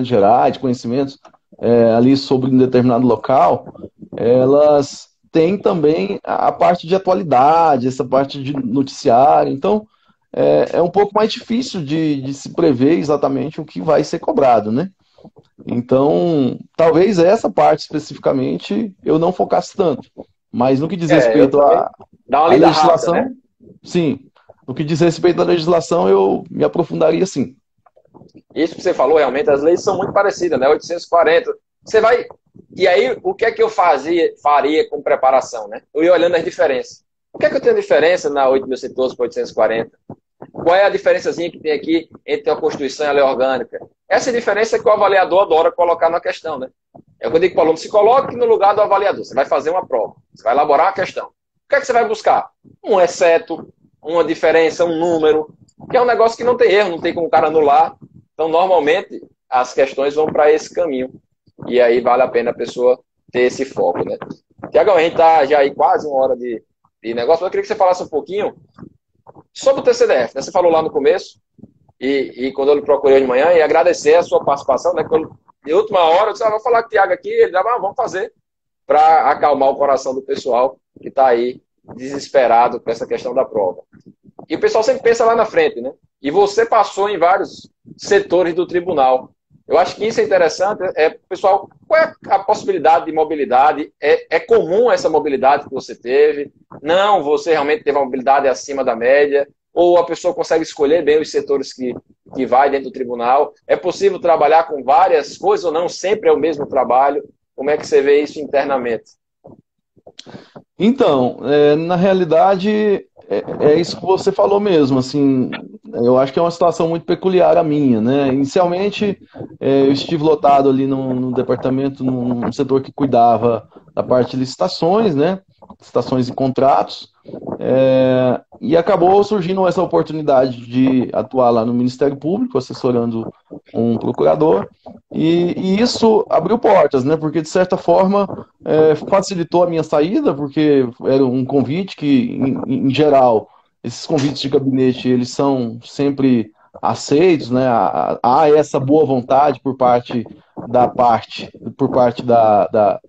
gerais, de conhecimentos ali sobre um determinado local, elas têm também a parte de atualidade, essa parte de noticiário. Então, é um pouco mais difícil de se prever exatamente o que vai ser cobrado, né? Então, talvez essa parte especificamente eu não focasse tanto. Mas no que diz Eu respeito também. Dá uma à lida rápida, legislação, né? sim. No que diz respeito à legislação, eu me aprofundaria sim. Isso que você falou, realmente, as leis são muito parecidas, né? 840. Você vai. E aí, o que é que eu faria com preparação, né? Eu ia olhando as diferenças. O que é que eu tenho de diferença na 8.112 para 840? Qual é a diferençazinha que tem aqui entre a Constituição e a lei orgânica? Essa diferença é que o avaliador adora colocar na questão, né? É o que eu digo para o aluno, se coloque no lugar do avaliador. Você vai fazer uma prova, você vai elaborar uma questão. O que é que você vai buscar? Um exceto, uma diferença, um número, que é um negócio que não tem erro, não tem como o cara anular. Então, normalmente, as questões vão para esse caminho. E aí vale a pena a pessoa ter esse foco, né? Tiagão, a gente está já aí quase uma hora de negócio, mas eu queria que você falasse um pouquinho sobre o TCDF, né? Você falou lá no começo, e quando eu lhe procurei de manhã, e agradecer a sua participação, né? Quando, de última hora, eu disse, vou falar com o Tiago aqui, ele disse, vamos fazer, para acalmar o coração do pessoal que está aí desesperado com essa questão da prova. E o pessoal sempre pensa lá na frente, né? E você passou em vários setores do tribunal. Eu acho que isso é interessante. Pessoal, qual é a possibilidade de mobilidade? É comum essa mobilidade que você teve? Não, você realmente teve uma mobilidade acima da média? Ou a pessoa consegue escolher bem os setores que vai dentro do tribunal? É possível trabalhar com várias coisas ou não? Sempre é o mesmo trabalho? Como é que você vê isso internamente? Então, na realidade, é isso que você falou mesmo, assim, eu acho que é uma situação muito peculiar a minha, né? Inicialmente, eu estive lotado ali no departamento, num setor que cuidava da parte de licitações, né? Licitações e contratos, e acabou surgindo essa oportunidade de atuar lá no Ministério Público, assessorando um procurador, e isso abriu portas, né? Porque, de certa forma, facilitou a minha saída, porque era um convite que, em geral, esses convites de gabinete, eles são sempre aceitos, né? Há essa boa vontade por parte da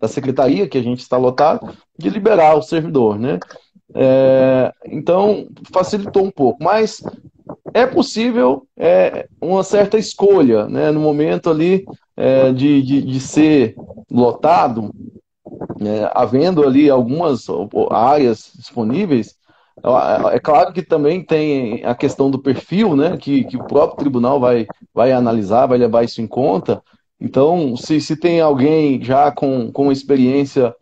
secretaria, que a gente está lotado, de liberar o servidor, né? Então, facilitou um pouco, mas é possível uma certa escolha, né? No momento ali de ser lotado, havendo ali algumas áreas disponíveis. É claro que também tem a questão do perfil, né, que o próprio tribunal vai analisar, vai levar isso em conta. Então, se tem alguém já com experiência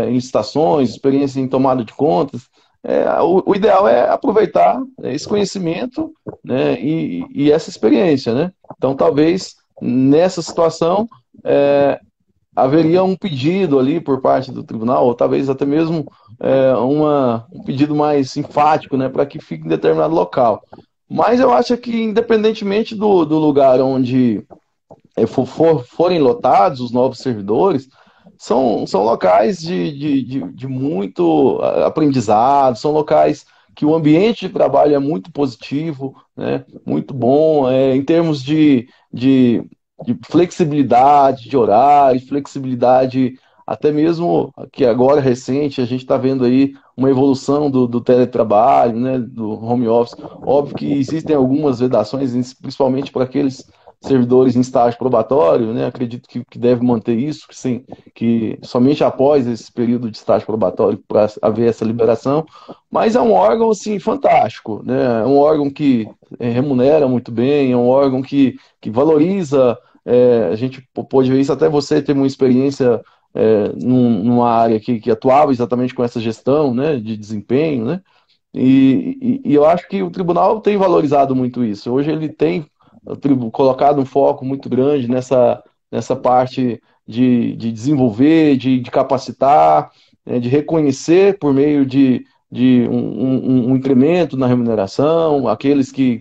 em licitações, experiência em tomada de contas, o ideal é aproveitar esse conhecimento, né, e essa experiência, né? Então, talvez nessa situação haveria um pedido ali por parte do tribunal, ou talvez até mesmo um pedido mais enfático, né, para que fique em determinado local. Mas eu acho que, independentemente do lugar onde forem lotados os novos servidores, são locais de muito aprendizado, são locais que o ambiente de trabalho é muito positivo, né, muito bom, em termos de flexibilidade de horário, flexibilidade até mesmo que agora recente, a gente está vendo aí uma evolução do teletrabalho, né, do home office. Óbvio que existem algumas vedações, principalmente para aqueles servidores em estágio probatório, né? Acredito que deve manter isso, que, sim, que somente após esse período de estágio probatório para haver essa liberação. Mas é um órgão assim fantástico, né? É um órgão que remunera muito bem, é um órgão que valoriza. A gente pode ver isso, até você ter uma experiência numa área que atuava exatamente com essa gestão, né, de desempenho, né? E eu acho que o tribunal tem valorizado muito isso. Hoje ele tem colocado um foco muito grande nessa parte de desenvolver, de capacitar, de reconhecer por meio de um incremento na remuneração, aqueles que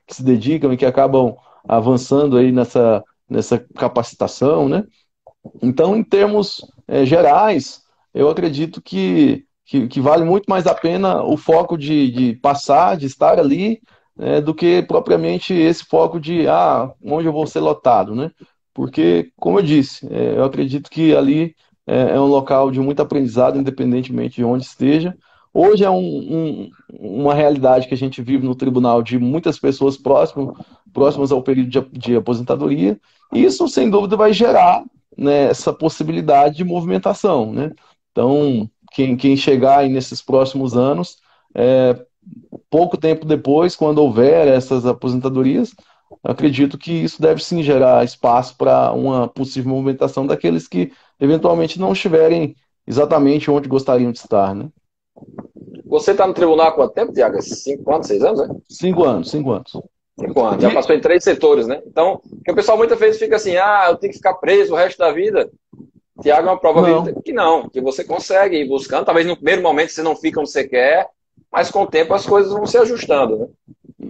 se dedicam e que acabam avançando aí nessa capacitação, né? Então, em termos gerais, eu acredito que vale muito mais a pena o foco de passar, de estar ali, do que propriamente esse foco de onde eu vou ser lotado, né? Porque, como eu disse, eu acredito que ali é um local de muito aprendizado, independentemente de onde esteja. Hoje é uma realidade que a gente vive no tribunal de muitas pessoas próximas ao período de aposentadoria, e isso, sem dúvida, vai gerar, né, essa possibilidade de movimentação, né? Então, quem chegar aí nesses próximos anos, pouco tempo depois, quando houver essas aposentadorias, acredito que isso deve sim gerar espaço para uma possível movimentação daqueles que eventualmente não estiverem exatamente onde gostariam de estar, né? Você está no tribunal há quanto tempo, Tiago? 5 anos, 6 anos, né? 5 anos, 5 anos. 5 anos. Já passou em 3 setores, né? Então, porque o pessoal muitas vezes fica assim, eu tenho que ficar preso o resto da vida. Tiago é uma prova Não. viva que não, que você consegue ir buscando. Talvez no primeiro momento você não fica onde você quer, mas com o tempo as coisas vão se ajustando, né?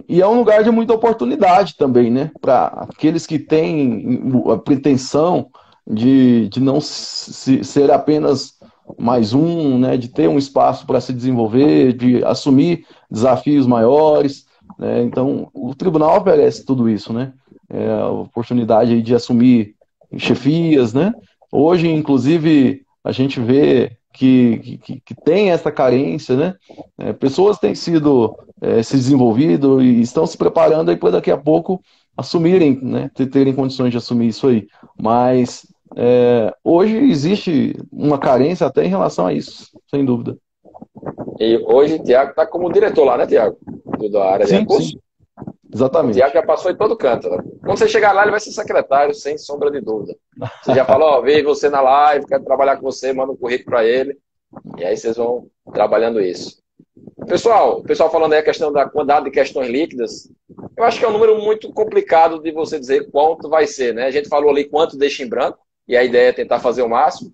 E é um lugar de muita oportunidade também, né? Para aqueles que têm a pretensão de não ser apenas mais um, né? De ter um espaço para se desenvolver, de assumir desafios maiores, né? Então, o tribunal oferece tudo isso, né? A oportunidade aí de assumir chefias, né? Hoje, inclusive, a gente vê que tem essa carência, né? Pessoas têm sido se desenvolvido e estão se preparando aí para daqui a pouco assumirem, né, terem condições de assumir isso aí. Mas hoje existe uma carência até em relação a isso, sem dúvida. E hoje o Tiago está como diretor lá, né, Tiago? Da área de Sim, recursos. sim, O Tiago exatamente. já passou em todo canto, né? Quando você chegar lá, ele vai ser secretário, sem sombra de dúvida. Você já falou, vejo você na live, quero trabalhar com você, manda um currículo para ele. E aí vocês vão trabalhando isso. Pessoal, o pessoal falando aí a questão da quantidade de questões líquidas, eu acho que é um número muito complicado de você dizer quanto vai ser, né? A gente falou ali quanto deixa em branco, e a ideia é tentar fazer o máximo.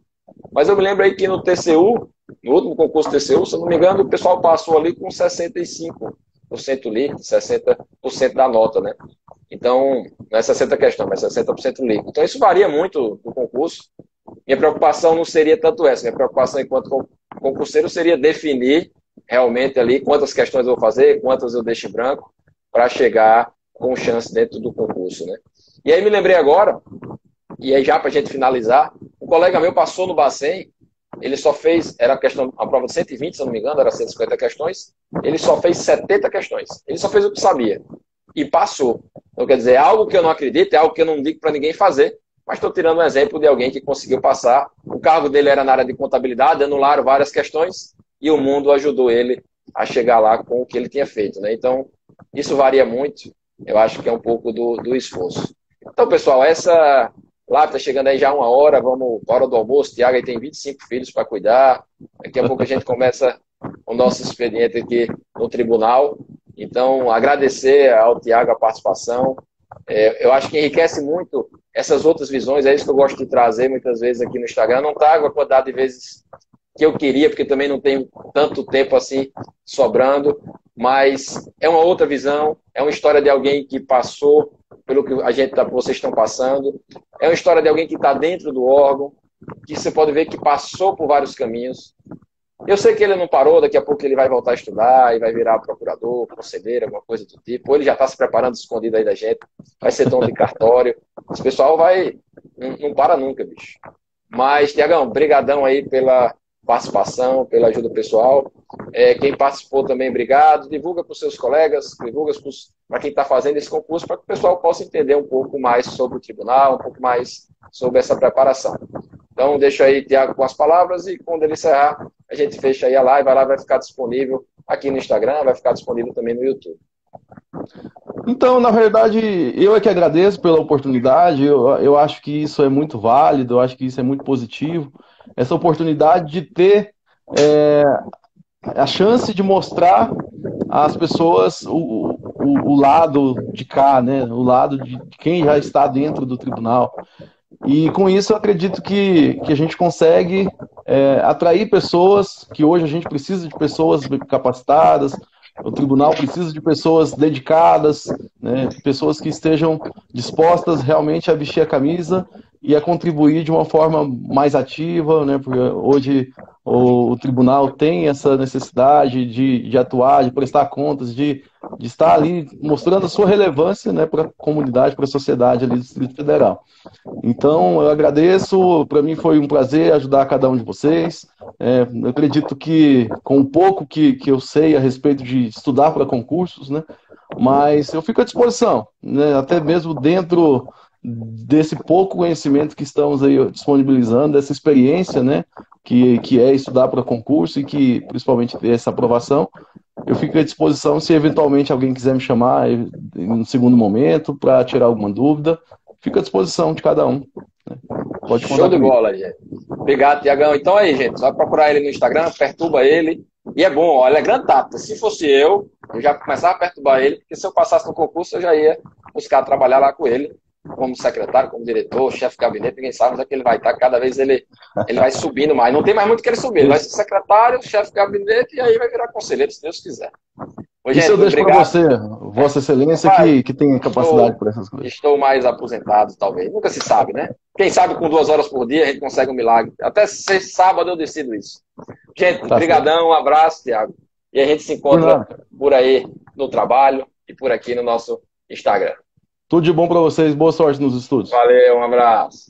Mas eu me lembro aí que no TCU, no último concurso TCU, se eu não me engano, o pessoal passou ali com 65% líquido, 60% da nota, né? Então, não é 60 questões, mas 60% líquido. Então, isso varia muito do concurso. Minha preocupação não seria tanto essa. Minha preocupação enquanto concurseiro seria definir realmente ali quantas questões eu vou fazer, quantas eu deixo em branco, para chegar com chance dentro do concurso, né? E aí me lembrei agora, e aí já para a gente finalizar, um colega meu passou no Bacen, ele só fez, era a prova de 120, se eu não me engano, era 150 questões, ele só fez 70 questões. Ele só fez o que sabia. E passou. Então, quer dizer, é algo que eu não acredito, é algo que eu não digo para ninguém fazer, mas estou tirando um exemplo de alguém que conseguiu passar. O cargo dele era na área de contabilidade, anularam várias questões e o mundo ajudou ele a chegar lá com o que ele tinha feito, né? Então, isso varia muito. Eu acho que é um pouco do esforço. Então, pessoal, essa live está chegando aí já 1 hora, vamos hora do almoço. Tiago aí tem 25 filhos para cuidar. Daqui a pouco a gente começa o nosso expediente aqui no tribunal. Então, agradecer ao Tiago a participação. Eu acho que enriquece muito essas outras visões, é isso que eu gosto de trazer muitas vezes aqui no Instagram. Não trago a quantidade de vezes que eu queria, porque também não tenho tanto tempo assim sobrando, mas é uma outra visão, é uma história de alguém que passou pelo que vocês estão passando, é uma história de alguém que está dentro do órgão, que você pode ver que passou por vários caminhos. Eu sei que ele não parou, daqui a pouco ele vai voltar a estudar e vai virar procurador, conselheiro, alguma coisa do tipo. Ou ele já está se preparando escondido aí da gente, vai ser dono de cartório. Esse pessoal não para nunca, bicho. Mas, Tiagão, brigadão aí pela participação, pela ajuda pessoal. Quem participou também, obrigado. Divulga para os seus colegas, divulga para quem está fazendo esse concurso, para que o pessoal possa entender um pouco mais sobre o tribunal, um pouco mais sobre essa preparação. Então, deixo aí, Tiago, com as palavras e quando ele encerrar, a gente fecha aí a live. A live vai ficar disponível aqui no Instagram, vai ficar disponível também no YouTube. Então, na verdade, eu é que agradeço pela oportunidade. Eu acho que isso é muito válido, eu acho que isso é muito positivo. Essa oportunidade de ter a chance de mostrar às pessoas o lado de cá, né? O lado de quem já está dentro do tribunal. E com isso eu acredito que a gente consegue atrair pessoas, que hoje a gente precisa de pessoas capacitadas, o tribunal precisa de pessoas dedicadas, né, pessoas que estejam dispostas realmente a vestir a camisa e a contribuir de uma forma mais ativa, né, porque hoje o tribunal tem essa necessidade de atuar, de prestar contas, de estar ali mostrando a sua relevância, né, para a comunidade, para a sociedade ali do Distrito Federal. Então, eu agradeço, para mim foi um prazer ajudar cada um de vocês. Eu acredito que, com o pouco que eu sei a respeito de estudar para concursos, né, mas eu fico à disposição, né, até mesmo dentro desse pouco conhecimento que estamos aí disponibilizando, dessa experiência, né, que é estudar para concurso e que, principalmente, ter essa aprovação. Eu fico à disposição se eventualmente alguém quiser me chamar em um segundo momento para tirar alguma dúvida. Fico à disposição de cada um. Né? Pode contar. Show de bola, gente. Obrigado, Tiagão. Então aí, gente, só procurar ele no Instagram, perturba ele. E é bom, ó, ele é grande tapa. Se fosse eu já começava a perturbar ele, porque se eu passasse no concurso, eu já ia buscar trabalhar lá com ele, como secretário, como diretor, chefe de gabinete, ninguém sabe onde é que ele vai estar. Cada vez ele vai subindo mais. Não tem mais muito que ele subir. Ele vai ser secretário, chefe de gabinete e aí vai virar conselheiro, se Deus quiser. Ô, gente, isso eu deixo para você, Vossa Excelência, que tem capacidade para essas coisas. Estou mais aposentado, talvez. Nunca se sabe, né? Quem sabe com 2 horas por dia a gente consegue um milagre. Até sábado eu decido isso. Gente, brigadão, um abraço, Tiago. E a gente se encontra por aí no trabalho e por aqui no nosso Instagram. Tudo de bom para vocês, boa sorte nos estudos. Valeu, um abraço.